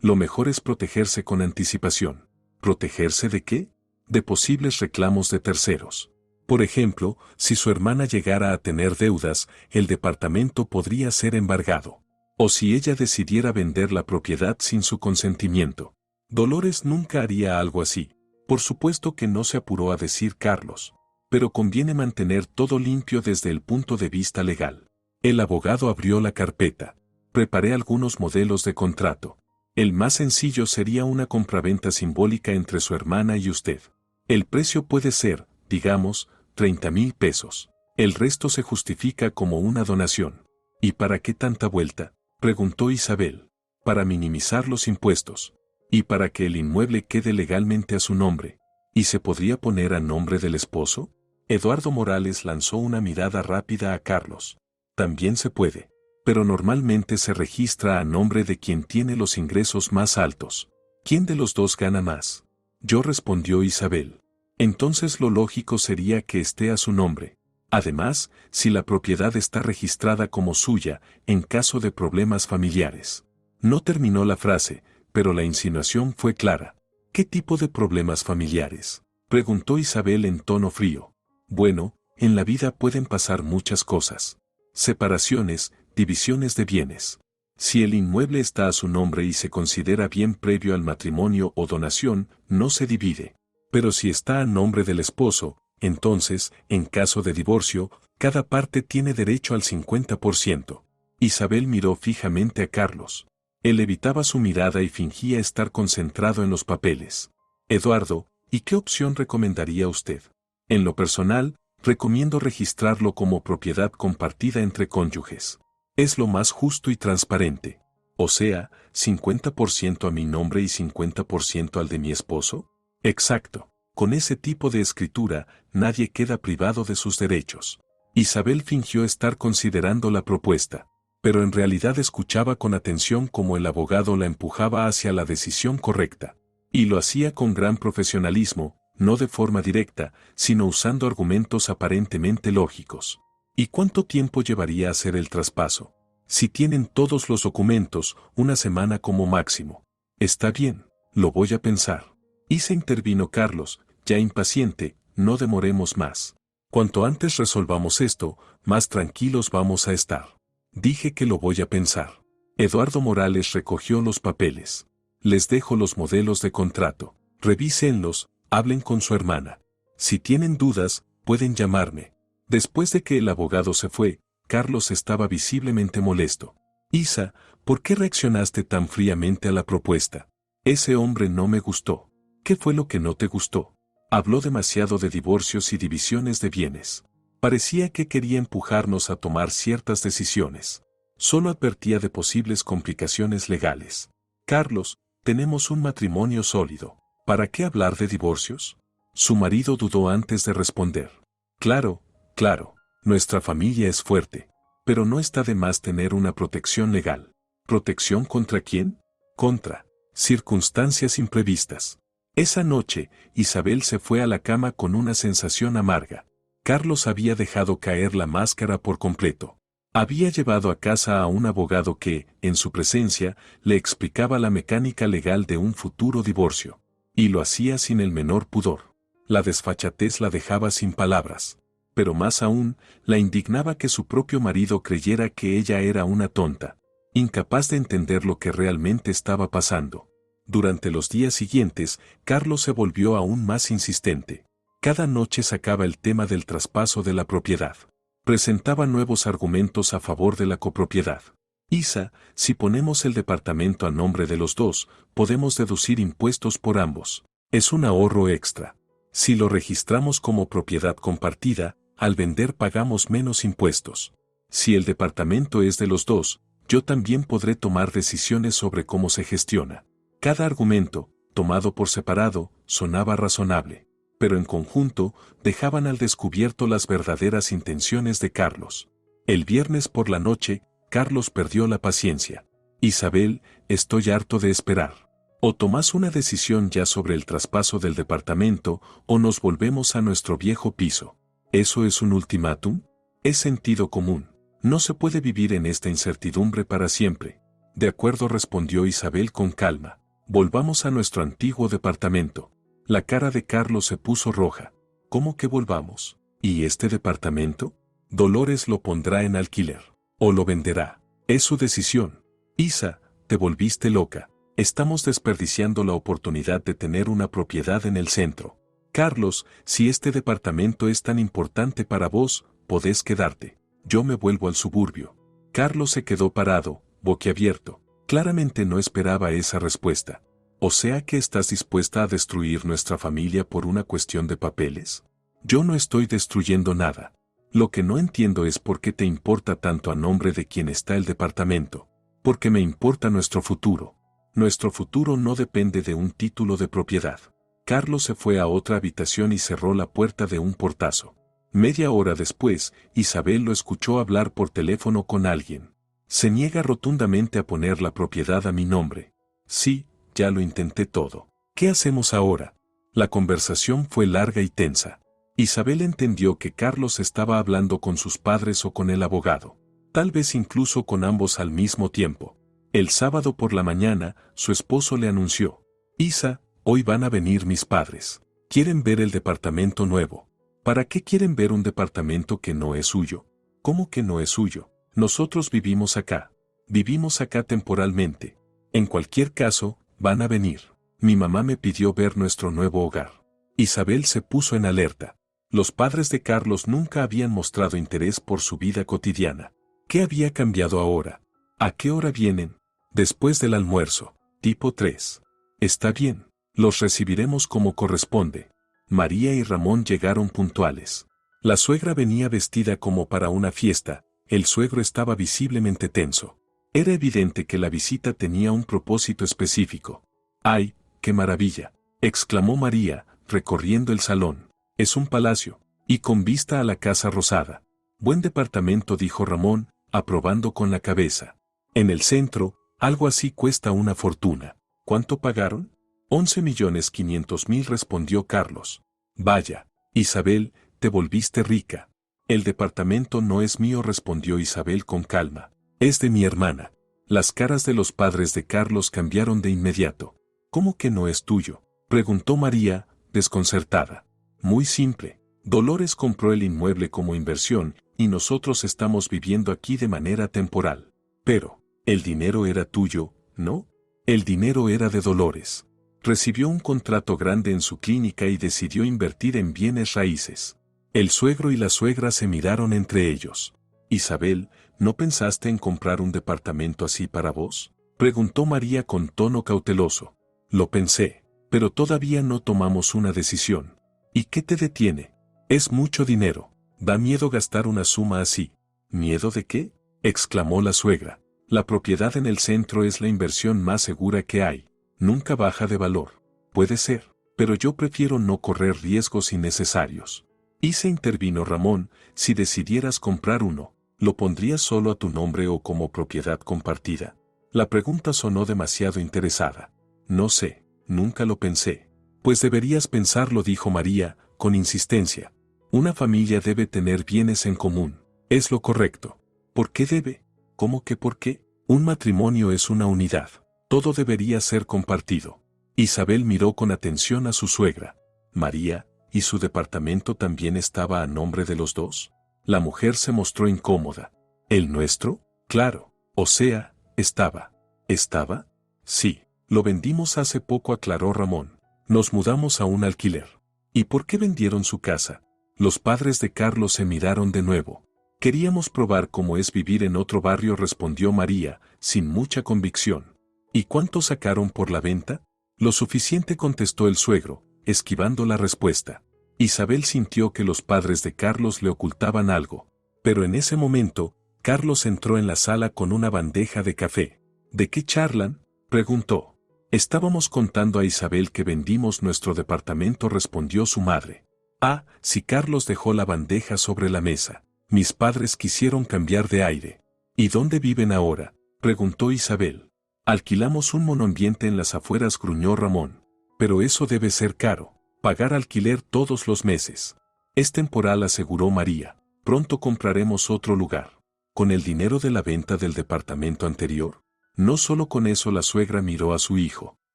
Lo mejor es protegerse con anticipación. ¿Protegerse de qué? De posibles reclamos de terceros. Por ejemplo, si su hermana llegara a tener deudas, el departamento podría ser embargado. O si ella decidiera vender la propiedad sin su consentimiento. Dolores nunca haría algo así. Por supuesto que no se apuró a decir Carlos. Pero conviene mantener todo limpio desde el punto de vista legal. El abogado abrió la carpeta. Preparé algunos modelos de contrato. El más sencillo sería una compraventa simbólica entre su hermana y usted. El precio puede ser, digamos, 30,000 pesos. El resto se justifica como una donación. ¿Y para qué tanta vuelta? Preguntó Isabel. Para minimizar los impuestos. Y para que el inmueble quede legalmente a su nombre. ¿Y se podría poner a nombre del esposo? Eduardo Morales lanzó una mirada rápida a Carlos. También se puede. Pero normalmente se registra a nombre de quien tiene los ingresos más altos. ¿Quién de los dos gana más? Yo, respondió Isabel. Entonces lo lógico sería que esté a su nombre. Además, si la propiedad está registrada como suya, en caso de problemas familiares. No terminó la frase, pero la insinuación fue clara. ¿Qué tipo de problemas familiares? Preguntó Isabel en tono frío. Bueno, en la vida pueden pasar muchas cosas. Separaciones, divisiones de bienes. Si el inmueble está a su nombre y se considera bien previo al matrimonio o donación, no se divide. Pero si está a nombre del esposo, entonces, en caso de divorcio, cada parte tiene derecho al 50%. Isabel miró fijamente a Carlos. Él evitaba su mirada y fingía estar concentrado en los papeles. Eduardo, ¿y qué opción recomendaría usted? En lo personal, recomiendo registrarlo como propiedad compartida entre cónyuges. Es lo más justo y transparente. O sea, 50% a mi nombre y 50% al de mi esposo. Exacto. Con ese tipo de escritura, nadie queda privado de sus derechos. Isabel fingió estar considerando la propuesta, pero en realidad escuchaba con atención cómo el abogado la empujaba hacia la decisión correcta. Y lo hacía con gran profesionalismo, no de forma directa, sino usando argumentos aparentemente lógicos. ¿Y cuánto tiempo llevaría a hacer el traspaso? Si tienen todos los documentos, una semana como máximo. Está bien, lo voy a pensar. Y se intervino Carlos, ya impaciente, no demoremos más. Cuanto antes resolvamos esto, más tranquilos vamos a estar. Dije que lo voy a pensar. Eduardo Morales recogió los papeles. Les dejo los modelos de contrato. Revísenlos, hablen con su hermana. Si tienen dudas, pueden llamarme. Después de que el abogado se fue, Carlos estaba visiblemente molesto. Isa, ¿por qué reaccionaste tan fríamente a la propuesta? Ese hombre no me gustó. ¿Qué fue lo que no te gustó? Habló demasiado de divorcios y divisiones de bienes. Parecía que quería empujarnos a tomar ciertas decisiones. Solo advertía de posibles complicaciones legales. Carlos, tenemos un matrimonio sólido. ¿Para qué hablar de divorcios? Su marido dudó antes de responder. Claro, claro. Nuestra familia es fuerte. Pero no está de más tener una protección legal. ¿Protección contra quién? Contra circunstancias imprevistas. Esa noche, Isabel se fue a la cama con una sensación amarga. Carlos había dejado caer la máscara por completo. Había llevado a casa a un abogado que, en su presencia, le explicaba la mecánica legal de un futuro divorcio. Y lo hacía sin el menor pudor. La desfachatez la dejaba sin palabras. Pero más aún, la indignaba que su propio marido creyera que ella era una tonta, incapaz de entender lo que realmente estaba pasando. Durante los días siguientes, Carlos se volvió aún más insistente. Cada noche sacaba el tema del traspaso de la propiedad. Presentaba nuevos argumentos a favor de la copropiedad. Isa, si ponemos el departamento a nombre de los dos, podemos deducir impuestos por ambos. Es un ahorro extra. Si lo registramos como propiedad compartida, al vender pagamos menos impuestos. Si el departamento es de los dos, yo también podré tomar decisiones sobre cómo se gestiona. Cada argumento, tomado por separado, sonaba razonable, pero en conjunto dejaban al descubierto las verdaderas intenciones de Carlos. El viernes por la noche, Carlos perdió la paciencia. Isabel, estoy harto de esperar. O tomás una decisión ya sobre el traspaso del departamento, o nos volvemos a nuestro viejo piso. ¿Eso es un ultimátum? Es sentido común. No se puede vivir en esta incertidumbre para siempre. De acuerdo, respondió Isabel con calma. Volvamos a nuestro antiguo departamento. La cara de Carlos se puso roja. ¿Cómo que volvamos? ¿Y este departamento? Dolores lo pondrá en alquiler. O lo venderá. Es su decisión. Isa, te volviste loca. Estamos desperdiciando la oportunidad de tener una propiedad en el centro. Carlos, si este departamento es tan importante para vos, podés quedarte. Yo me vuelvo al suburbio. Carlos se quedó parado, boquiabierto. Claramente no esperaba esa respuesta. ¿O sea que estás dispuesta a destruir nuestra familia por una cuestión de papeles? Yo no estoy destruyendo nada. Lo que no entiendo es por qué te importa tanto a nombre de quién está el departamento. Porque me importa nuestro futuro. Nuestro futuro no depende de un título de propiedad. Carlos se fue a otra habitación y cerró la puerta de un portazo. Media hora después, Isabel lo escuchó hablar por teléfono con alguien. Se niega rotundamente a poner la propiedad a mi nombre. Sí, ya lo intenté todo. ¿Qué hacemos ahora? La conversación fue larga y tensa. Isabel entendió que Carlos estaba hablando con sus padres o con el abogado. Tal vez incluso con ambos al mismo tiempo. El sábado por la mañana, su esposo le anunció. Isa, hoy van a venir mis padres. Quieren ver el departamento nuevo. ¿Para qué quieren ver un departamento que no es suyo? ¿Cómo que no es suyo? Nosotros vivimos acá. Vivimos acá temporalmente. En cualquier caso, van a venir. Mi mamá me pidió ver nuestro nuevo hogar. Isabel se puso en alerta. Los padres de Carlos nunca habían mostrado interés por su vida cotidiana. ¿Qué había cambiado ahora? ¿A qué hora vienen? Después del almuerzo, tipo 3. Está bien. Los recibiremos como corresponde. María y Ramón llegaron puntuales. La suegra venía vestida como para una fiesta, el suegro estaba visiblemente tenso. Era evidente que la visita tenía un propósito específico. ¡Ay, qué maravilla!, exclamó María, recorriendo el salón. Es un palacio, y con vista a la Casa Rosada. Buen departamento, dijo Ramón, aprobando con la cabeza. En el centro, algo así cuesta una fortuna. ¿Cuánto pagaron? 11.500.000, respondió Carlos. Vaya, Isabel, te volviste rica. El departamento no es mío, respondió Isabel con calma. Es de mi hermana. Las caras de los padres de Carlos cambiaron de inmediato. ¿Cómo que no es tuyo?, preguntó María, desconcertada. Muy simple. Dolores compró el inmueble como inversión, y nosotros estamos viviendo aquí de manera temporal. Pero, el dinero era tuyo, ¿no? El dinero era de Dolores. Recibió un contrato grande en su clínica y decidió invertir en bienes raíces. El suegro y la suegra se miraron entre ellos. Isabel, ¿no pensaste en comprar un departamento así para vos?, preguntó María con tono cauteloso. Lo pensé, pero todavía no tomamos una decisión. ¿Y qué te detiene? Es mucho dinero. Da miedo gastar una suma así. ¿Miedo de qué?, exclamó la suegra. La propiedad en el centro es la inversión más segura que hay. Nunca baja de valor. Puede ser, pero yo prefiero no correr riesgos innecesarios. Isa, intervino Ramón, si decidieras comprar uno, ¿lo pondrías solo a tu nombre o como propiedad compartida? La pregunta sonó demasiado interesada. No sé, nunca lo pensé. Pues deberías pensarlo, dijo María, con insistencia. Una familia debe tener bienes en común. Es lo correcto. ¿Por qué debe? ¿Cómo que por qué? Un matrimonio es una unidad. Todo debería ser compartido. Isabel miró con atención a su suegra. María, ¿y su departamento también estaba a nombre de los dos? La mujer se mostró incómoda. ¿El nuestro? Claro. O sea, estaba. ¿Estaba? Sí. Lo vendimos hace poco, aclaró Ramón. Nos mudamos a un alquiler. ¿Y por qué vendieron su casa? Los padres de Carlos se miraron de nuevo. Queríamos probar cómo es vivir en otro barrio, respondió María, sin mucha convicción. ¿Y cuánto sacaron por la venta? Lo suficiente, contestó el suegro, esquivando la respuesta. Isabel sintió que los padres de Carlos le ocultaban algo. Pero en ese momento, Carlos entró en la sala con una bandeja de café. ¿De qué charlan?, preguntó. Estábamos contando a Isabel que vendimos nuestro departamento, respondió su madre. Ah, sí. Carlos dejó la bandeja sobre la mesa. Mis padres quisieron cambiar de aire. ¿Y dónde viven ahora?, preguntó Isabel. Alquilamos un monoambiente en las afueras, gruñó Ramón. Pero eso debe ser caro. Pagar alquiler todos los meses. Es temporal, aseguró María. Pronto compraremos otro lugar. ¿Con el dinero de la venta del departamento anterior? No solo con eso. La suegra miró a su hijo.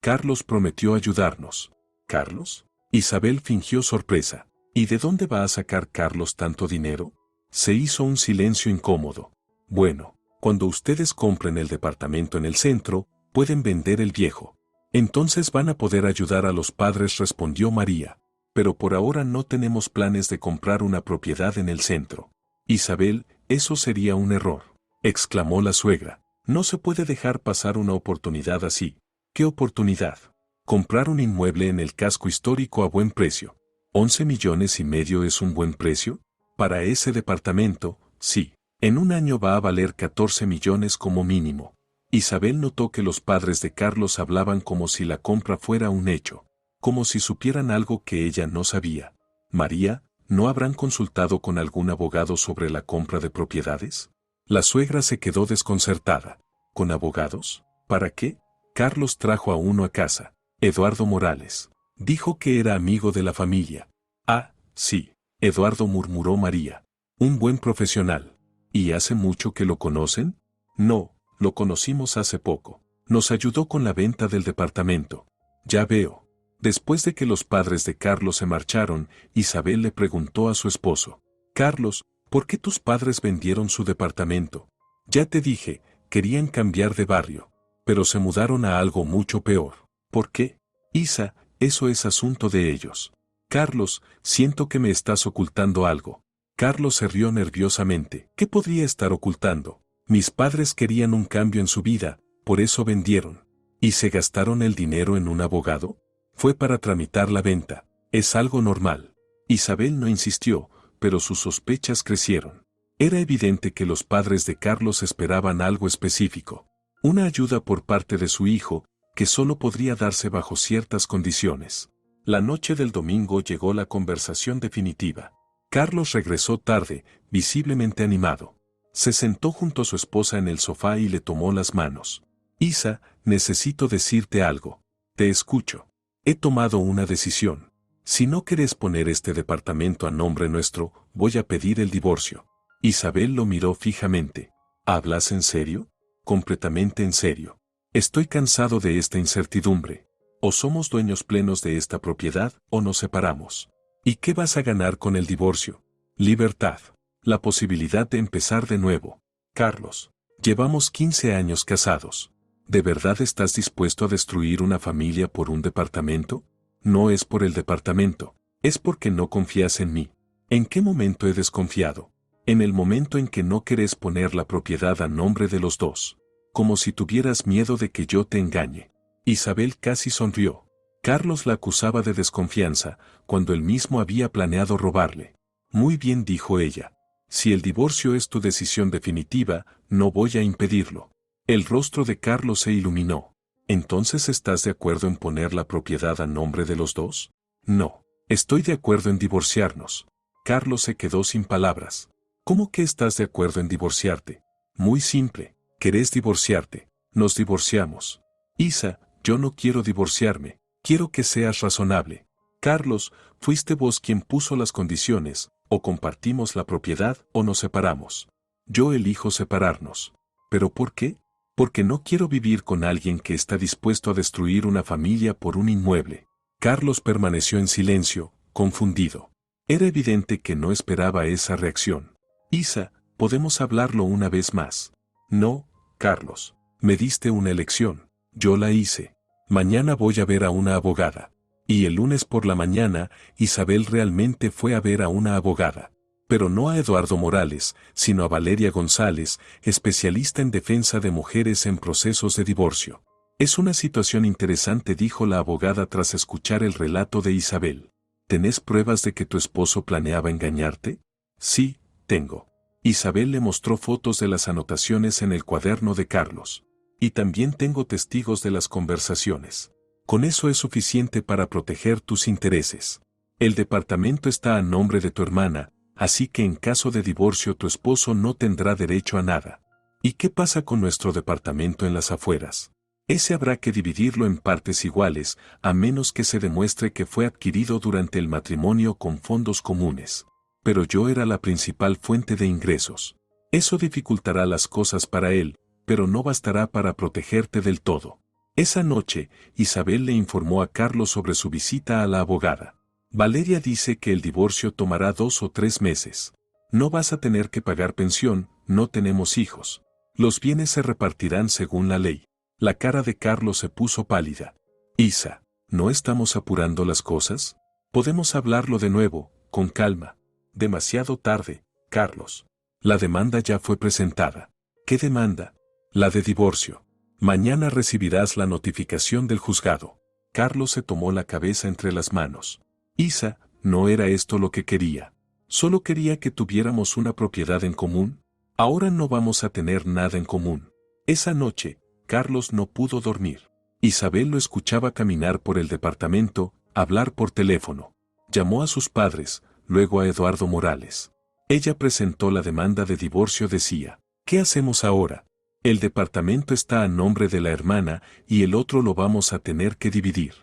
Carlos prometió ayudarnos. ¿Carlos? Isabel fingió sorpresa. ¿Y de dónde va a sacar Carlos tanto dinero? Se hizo un silencio incómodo. Bueno, cuando ustedes compren el departamento en el centro, pueden vender el viejo. Entonces van a poder ayudar a los padres, respondió María. Pero por ahora no tenemos planes de comprar una propiedad en el centro. Isabel, eso sería un error, exclamó la suegra. No se puede dejar pasar una oportunidad así. ¿Qué oportunidad? Comprar un inmueble en el casco histórico a buen precio. 11,5 millones es un buen precio. Para ese departamento, sí. En un año va a valer 14 millones como mínimo. Isabel notó que los padres de Carlos hablaban como si la compra fuera un hecho, como si supieran algo que ella no sabía. María, ¿no habrán consultado con algún abogado sobre la compra de propiedades? La suegra se quedó desconcertada. ¿Con abogados? ¿Para qué? Carlos trajo a uno a casa. Eduardo Morales. Dijo que era amigo de la familia. Ah, sí. Eduardo, murmuró María. Un buen profesional. ¿Y hace mucho que lo conocen? No, lo conocimos hace poco. Nos ayudó con la venta del departamento. Ya veo. Después de que los padres de Carlos se marcharon, Isabel le preguntó a su esposo. Carlos, ¿por qué tus padres vendieron su departamento? Ya te dije, querían cambiar de barrio. Pero se mudaron a algo mucho peor. ¿Por qué? Isa, eso es asunto de ellos. Carlos, siento que me estás ocultando algo. Carlos se rió nerviosamente. ¿Qué podría estar ocultando? Mis padres querían un cambio en su vida, por eso vendieron. ¿Y se gastaron el dinero en un abogado? Fue para tramitar la venta. Es algo normal. Isabel no insistió, pero sus sospechas crecieron. Era evidente que los padres de Carlos esperaban algo específico. Una ayuda por parte de su hijo, que solo podría darse bajo ciertas condiciones. La noche del domingo llegó la conversación definitiva. Carlos regresó tarde, visiblemente animado. Se sentó junto a su esposa en el sofá y le tomó las manos. Isa, necesito decirte algo. Te escucho. He tomado una decisión. Si no querés poner este departamento a nombre nuestro, voy a pedir el divorcio. Isabel lo miró fijamente. ¿Hablas en serio? Completamente en serio. Estoy cansado de esta incertidumbre. O somos dueños plenos de esta propiedad o nos separamos. ¿Y qué vas a ganar con el divorcio? Libertad. La posibilidad de empezar de nuevo. Carlos, llevamos 15 años casados. ¿De verdad estás dispuesto a destruir una familia por un departamento? No es por el departamento, es porque no confías en mí. ¿En qué momento he desconfiado? En el momento en que no querés poner la propiedad a nombre de los dos. Como si tuvieras miedo de que yo te engañe. Isabel casi sonrió. Carlos la acusaba de desconfianza, cuando él mismo había planeado robarle. Muy bien, dijo ella. Si el divorcio es tu decisión definitiva, no voy a impedirlo. El rostro de Carlos se iluminó. ¿Entonces estás de acuerdo en poner la propiedad a nombre de los dos? No. Estoy de acuerdo en divorciarnos. Carlos se quedó sin palabras. ¿Cómo que estás de acuerdo en divorciarte? Muy simple. ¿Querés divorciarte? Nos divorciamos. Isa, yo no quiero divorciarme. Quiero que seas razonable. Carlos, fuiste vos quien puso las condiciones, o compartimos la propiedad o nos separamos. Yo elijo separarnos. ¿Pero por qué? Porque no quiero vivir con alguien que está dispuesto a destruir una familia por un inmueble. Carlos permaneció en silencio, confundido. Era evidente que no esperaba esa reacción. Isa, ¿podemos hablarlo una vez más? No, Carlos. Me diste una elección. Yo la hice. Mañana voy a ver a una abogada. Y el lunes por la mañana, Isabel realmente fue a ver a una abogada. Pero no a Eduardo Morales, sino a Valeria González, especialista en defensa de mujeres en procesos de divorcio. Es una situación interesante, dijo la abogada tras escuchar el relato de Isabel. ¿Tenés pruebas de que tu esposo planeaba engañarte? Sí, tengo. Isabel le mostró fotos de las anotaciones en el cuaderno de Carlos. Y también tengo testigos de las conversaciones. Con eso es suficiente para proteger tus intereses. El departamento está a nombre de tu hermana, así que en caso de divorcio tu esposo no tendrá derecho a nada. ¿Y qué pasa con nuestro departamento en las afueras? Ese habrá que dividirlo en partes iguales, a menos que se demuestre que fue adquirido durante el matrimonio con fondos comunes. Pero yo era la principal fuente de ingresos. Eso dificultará las cosas para él, pero no bastará para protegerte del todo. Esa noche, Isabel le informó a Carlos sobre su visita a la abogada. Valeria dice que el divorcio tomará 2 o 3 meses. No vas a tener que pagar pensión, no tenemos hijos. Los bienes se repartirán según la ley. La cara de Carlos se puso pálida. Isa, ¿no estamos apurando las cosas? Podemos hablarlo de nuevo, con calma. Demasiado tarde, Carlos. La demanda ya fue presentada. ¿Qué demanda? La de divorcio. Mañana recibirás la notificación del juzgado. Carlos se tomó la cabeza entre las manos. Isa, no era esto lo que quería. Solo quería que tuviéramos una propiedad en común. Ahora no vamos a tener nada en común. Esa noche, Carlos no pudo dormir. Isabel lo escuchaba caminar por el departamento, hablar por teléfono. Llamó a sus padres, luego a Eduardo Morales. Ella presentó la demanda de divorcio, decía. ¿Qué hacemos ahora? El departamento está a nombre de la hermana y el otro lo vamos a tener que dividir.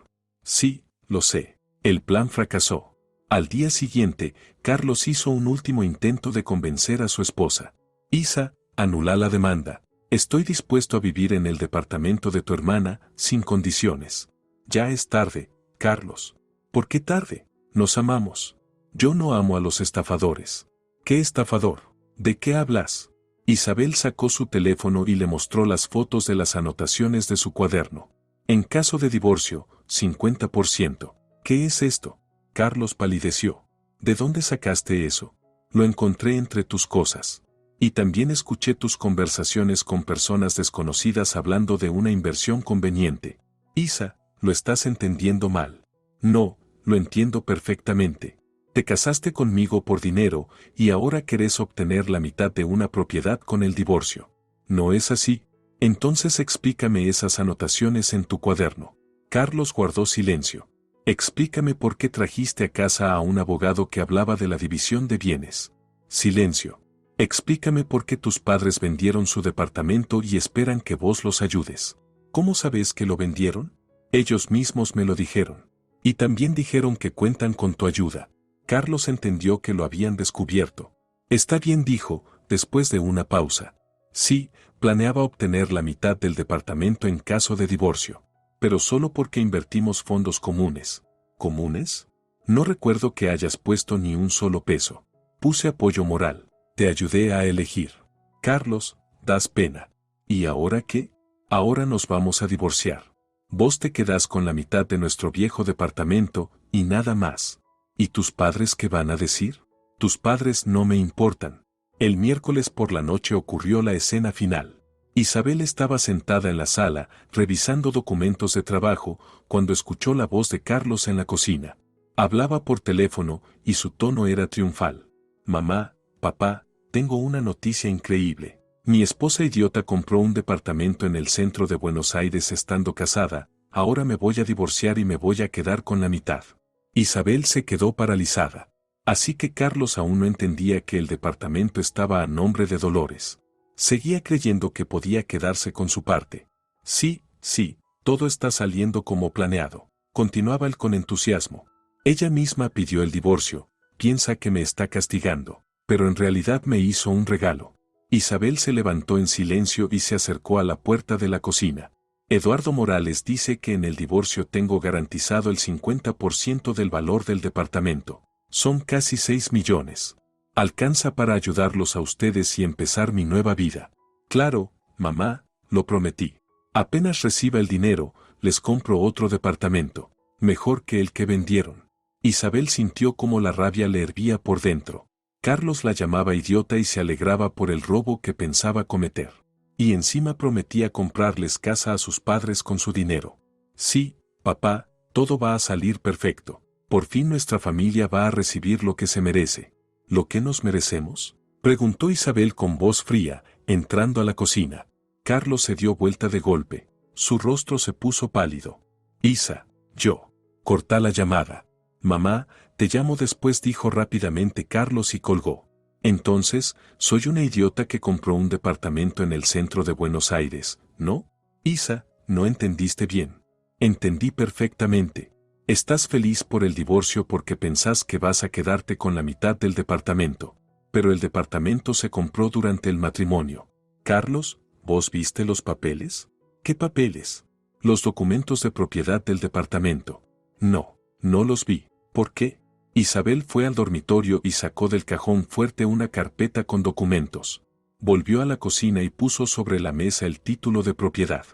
Sí, lo sé. El plan fracasó. Al día siguiente, Carlos hizo un último intento de convencer a su esposa. Isa, anula la demanda. Estoy dispuesto a vivir en el departamento de tu hermana, sin condiciones. Ya es tarde, Carlos. ¿Por qué tarde? Nos amamos. Yo no amo a los estafadores. ¿Qué estafador? ¿De qué hablas? Isabel sacó su teléfono y le mostró las fotos de las anotaciones de su cuaderno. En caso de divorcio, 50%. ¿Qué es esto? Carlos palideció. ¿De dónde sacaste eso? Lo encontré entre tus cosas. Y también escuché tus conversaciones con personas desconocidas hablando de una inversión conveniente. Isa, lo estás entendiendo mal. No, lo entiendo perfectamente. Te casaste conmigo por dinero y ahora querés obtener la mitad de una propiedad con el divorcio. ¿No es así? Entonces explícame esas anotaciones en tu cuaderno. Carlos guardó silencio. Explícame por qué trajiste a casa a un abogado que hablaba de la división de bienes. Silencio. Explícame por qué tus padres vendieron su departamento y esperan que vos los ayudes. ¿Cómo sabes que lo vendieron? Ellos mismos me lo dijeron. Y también dijeron que cuentan con tu ayuda. Carlos entendió que lo habían descubierto. Está bien, dijo, después de una pausa. Sí, planeaba obtener la mitad del departamento en caso de divorcio. Pero solo porque invertimos fondos comunes. ¿Comunes? No recuerdo que hayas puesto ni un solo peso. Puse apoyo moral. Te ayudé a elegir. Carlos, das pena. ¿Y ahora qué? Ahora nos vamos a divorciar. Vos te quedás con la mitad de nuestro viejo departamento, y nada más. ¿Y tus padres qué van a decir? Tus padres no me importan. El miércoles por la noche ocurrió la escena final. Isabel estaba sentada en la sala, revisando documentos de trabajo, cuando escuchó la voz de Carlos en la cocina. Hablaba por teléfono, y su tono era triunfal. Mamá, papá, tengo una noticia increíble. Mi esposa idiota compró un departamento en el centro de Buenos Aires estando casada, ahora me voy a divorciar y me voy a quedar con la mitad. Isabel se quedó paralizada. Así que Carlos aún no entendía que el departamento estaba a nombre de Dolores. Seguía creyendo que podía quedarse con su parte. Sí, sí, todo está saliendo como planeado. Continuaba él con entusiasmo. Ella misma pidió el divorcio, piensa que me está castigando, pero en realidad me hizo un regalo. Isabel se levantó en silencio y se acercó a la puerta de la cocina. Eduardo Morales dice que en el divorcio tengo garantizado el 50% del valor del departamento. Son casi 6 millones. Alcanza para ayudarlos a ustedes y empezar mi nueva vida. Claro, mamá, lo prometí. Apenas reciba el dinero, les compro otro departamento, mejor que el que vendieron. Isabel sintió como la rabia le hervía por dentro. Carlos la llamaba idiota y se alegraba por el robo que pensaba cometer. Y encima prometía comprarles casa a sus padres con su dinero. Sí, papá, todo va a salir perfecto. Por fin nuestra familia va a recibir lo que se merece. ¿Lo que nos merecemos?, preguntó Isabel con voz fría, entrando a la cocina. Carlos se dio vuelta de golpe. Su rostro se puso pálido. Isa, yo. Cortá la llamada. Mamá, te llamo después, dijo rápidamente Carlos y colgó. Entonces, soy una idiota que compró un departamento en el centro de Buenos Aires, ¿no? Isa, no entendiste bien. Entendí perfectamente. Estás feliz por el divorcio porque pensás que vas a quedarte con la mitad del departamento. Pero el departamento se compró durante el matrimonio. Carlos, ¿vos viste los papeles? ¿Qué papeles? Los documentos de propiedad del departamento. No, no los vi. ¿Por qué? Isabel fue al dormitorio y sacó del cajón fuerte una carpeta con documentos. Volvió a la cocina y puso sobre la mesa el título de propiedad.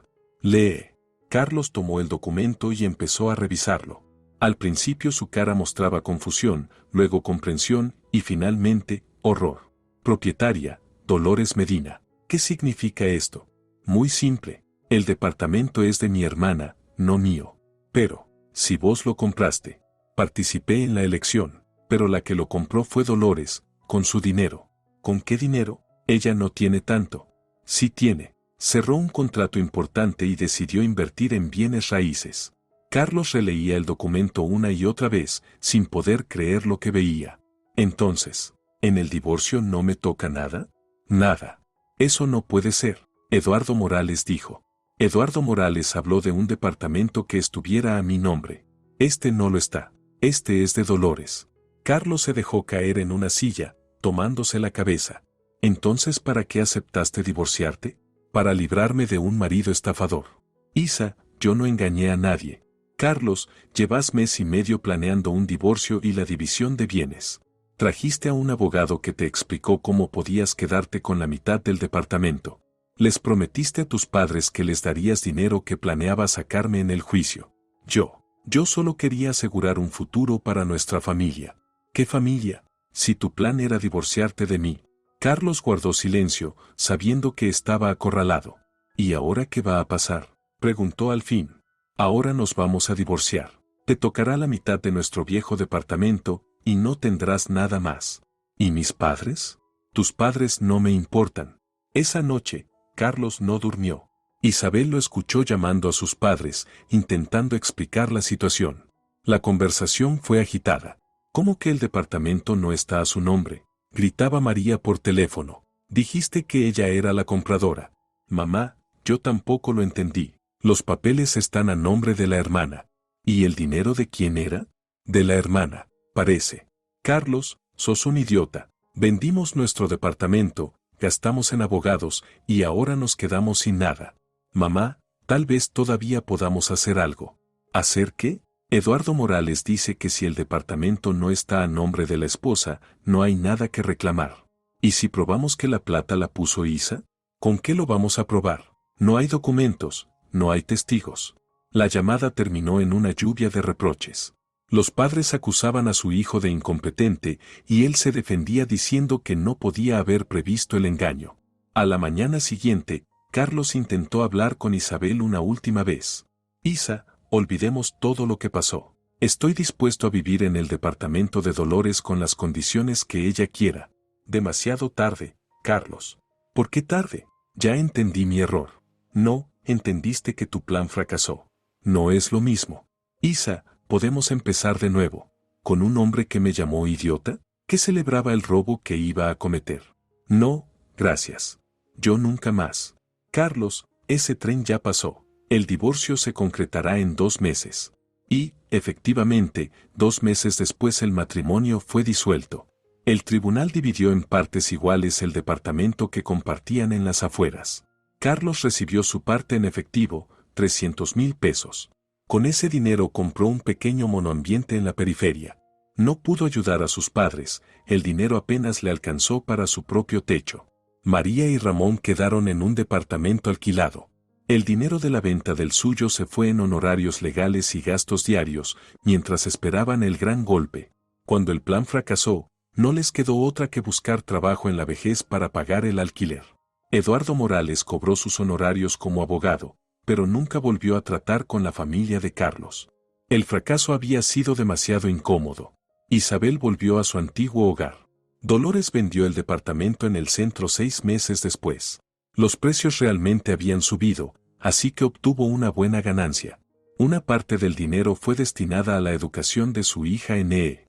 Lee. Carlos tomó el documento y empezó a revisarlo. Al principio su cara mostraba confusión, luego comprensión y finalmente, horror. Propietaria, Dolores Medina. ¿Qué significa esto? Muy simple. El departamento es de mi hermana, no mío. Pero, si vos lo compraste. Participé en la elección, pero la que lo compró fue Dolores, con su dinero. ¿Con qué dinero? Ella no tiene tanto. Sí tiene. Cerró un contrato importante y decidió invertir en bienes raíces. Carlos releía el documento una y otra vez, sin poder creer lo que veía. Entonces, ¿en el divorcio no me toca nada? Nada. Eso no puede ser, Eduardo Morales dijo. Eduardo Morales habló de un departamento que estuviera a mi nombre. Este no lo está. Este es de Dolores. Carlos se dejó caer en una silla, tomándose la cabeza. Entonces, ¿para qué aceptaste divorciarte? Para librarme de un marido estafador. Isa, yo no engañé a nadie. Carlos, llevas mes y medio planeando un divorcio y la división de bienes. Trajiste a un abogado que te explicó cómo podías quedarte con la mitad del departamento. Les prometiste a tus padres que les darías dinero que planeabas sacarme en el juicio. Yo solo quería asegurar un futuro para nuestra familia. ¿Qué familia? Si tu plan era divorciarte de mí. Carlos guardó silencio, sabiendo que estaba acorralado. ¿Y ahora qué va a pasar?, preguntó al fin. Ahora nos vamos a divorciar. Te tocará la mitad de nuestro viejo departamento, y no tendrás nada más. ¿Y mis padres? Tus padres no me importan. Esa noche, Carlos no durmió. Isabel lo escuchó llamando a sus padres, intentando explicar la situación. La conversación fue agitada. ¿Cómo que el departamento no está a su nombre?, gritaba María por teléfono. Dijiste que ella era la compradora. Mamá, yo tampoco lo entendí. Los papeles están a nombre de la hermana. ¿Y el dinero de quién era? De la hermana, parece. Carlos, sos un idiota. Vendimos nuestro departamento, gastamos en abogados, y ahora nos quedamos sin nada. Mamá, tal vez todavía podamos hacer algo. ¿Hacer qué? Eduardo Morales dice que si el departamento no está a nombre de la esposa, no hay nada que reclamar. ¿Y si probamos que la plata la puso Isa? ¿Con qué lo vamos a probar? No hay documentos, no hay testigos. La llamada terminó en una lluvia de reproches. Los padres acusaban a su hijo de incompetente y él se defendía diciendo que no podía haber previsto el engaño. A la mañana siguiente, Carlos intentó hablar con Isabel una última vez. Isa, olvidemos todo lo que pasó. Estoy dispuesto a vivir en el departamento de Dolores con las condiciones que ella quiera. Demasiado tarde, Carlos. ¿Por qué tarde? Ya entendí mi error. No, entendiste que tu plan fracasó. No es lo mismo. Isa, podemos empezar de nuevo. ¿Con un hombre que me llamó idiota? que celebraba el robo que iba a cometer. No, gracias. Yo nunca más. Carlos, ese tren ya pasó. El divorcio se concretará en 2 meses. Y, efectivamente, 2 meses después el matrimonio fue disuelto. El tribunal dividió en partes iguales el departamento que compartían en las afueras. Carlos recibió su parte en efectivo, 300,000 pesos. Con ese dinero compró un pequeño monoambiente en la periferia. No pudo ayudar a sus padres, el dinero apenas le alcanzó para su propio techo. María y Ramón quedaron en un departamento alquilado. El dinero de la venta del suyo se fue en honorarios legales y gastos diarios, mientras esperaban el gran golpe. Cuando el plan fracasó, no les quedó otra que buscar trabajo en la vejez para pagar el alquiler. Eduardo Morales cobró sus honorarios como abogado, pero nunca volvió a tratar con la familia de Carlos. El fracaso había sido demasiado incómodo. Isabel volvió a su antiguo hogar. Dolores vendió el departamento en el centro 6 meses después. Los precios realmente habían subido, así que obtuvo una buena ganancia. Una parte del dinero fue destinada a la educación de su hija en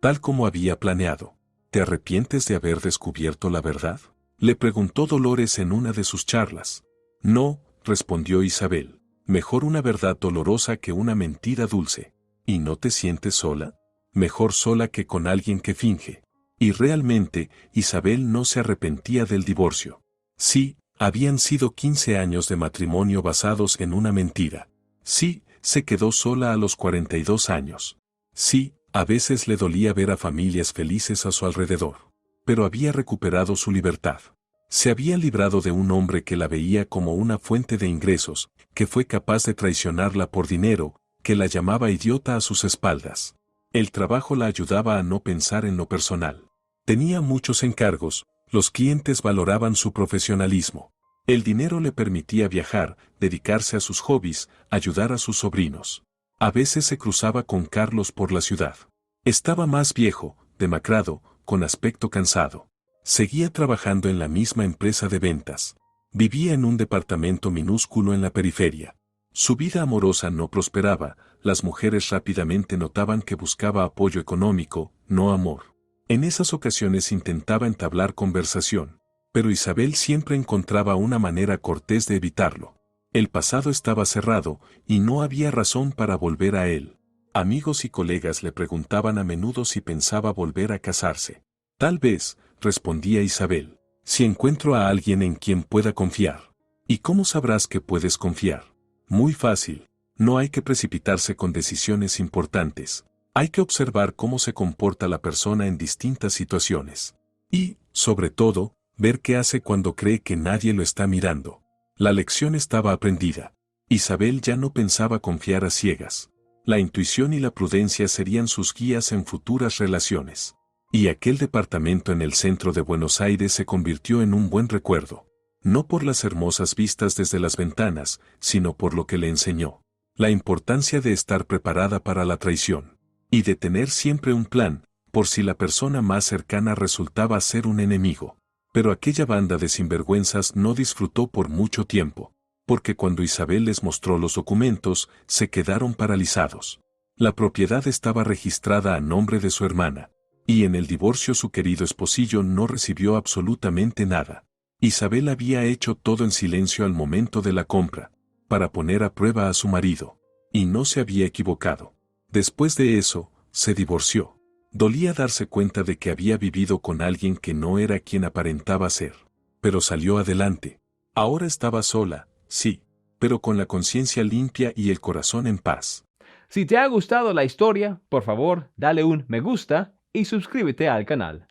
tal como había planeado. ¿Te arrepientes de haber descubierto la verdad?, le preguntó Dolores en una de sus charlas. No, respondió Isabel. Mejor una verdad dolorosa que una mentira dulce. ¿Y no te sientes sola? Mejor sola que con alguien que finge. Y realmente, Isabel no se arrepentía del divorcio. Sí, habían sido 15 años de matrimonio basados en una mentira. Sí, se quedó sola a los 42 años. Sí, a veces le dolía ver a familias felices a su alrededor. Pero había recuperado su libertad. Se había librado de un hombre que la veía como una fuente de ingresos, que fue capaz de traicionarla por dinero, que la llamaba idiota a sus espaldas. El trabajo la ayudaba a no pensar en lo personal. Tenía muchos encargos, los clientes valoraban su profesionalismo. El dinero le permitía viajar, dedicarse a sus hobbies, ayudar a sus sobrinos. A veces se cruzaba con Carlos por la ciudad. Estaba más viejo, demacrado, con aspecto cansado. Seguía trabajando en la misma empresa de ventas. Vivía en un departamento minúsculo en la periferia. Su vida amorosa no prosperaba, las mujeres rápidamente notaban que buscaba apoyo económico, no amor. En esas ocasiones intentaba entablar conversación, pero Isabel siempre encontraba una manera cortés de evitarlo. El pasado estaba cerrado, y no había razón para volver a él. Amigos y colegas le preguntaban a menudo si pensaba volver a casarse. Tal vez, respondía Isabel, si encuentro a alguien en quien pueda confiar. ¿Y cómo sabrás que puedes confiar? Muy fácil. No hay que precipitarse con decisiones importantes. Hay que observar cómo se comporta la persona en distintas situaciones. Y, sobre todo, ver qué hace cuando cree que nadie lo está mirando. La lección estaba aprendida. Isabel ya no pensaba confiar a ciegas. La intuición y la prudencia serían sus guías en futuras relaciones. Y aquel departamento en el centro de Buenos Aires se convirtió en un buen recuerdo. No por las hermosas vistas desde las ventanas, sino por lo que le enseñó. La importancia de estar preparada para la traición. Y de tener siempre un plan, por si la persona más cercana resultaba ser un enemigo. Pero aquella banda de sinvergüenzas no disfrutó por mucho tiempo, porque cuando Isabel les mostró los documentos, se quedaron paralizados. La propiedad estaba registrada a nombre de su hermana, y en el divorcio su querido esposillo no recibió absolutamente nada. Isabel había hecho todo en silencio al momento de la compra, para poner a prueba a su marido, y no se había equivocado. Después de eso, se divorció. Dolía darse cuenta de que había vivido con alguien que no era quien aparentaba ser. Pero salió adelante. Ahora estaba sola, sí, pero con la conciencia limpia y el corazón en paz. Si te ha gustado la historia, por favor, dale un me gusta y suscríbete al canal.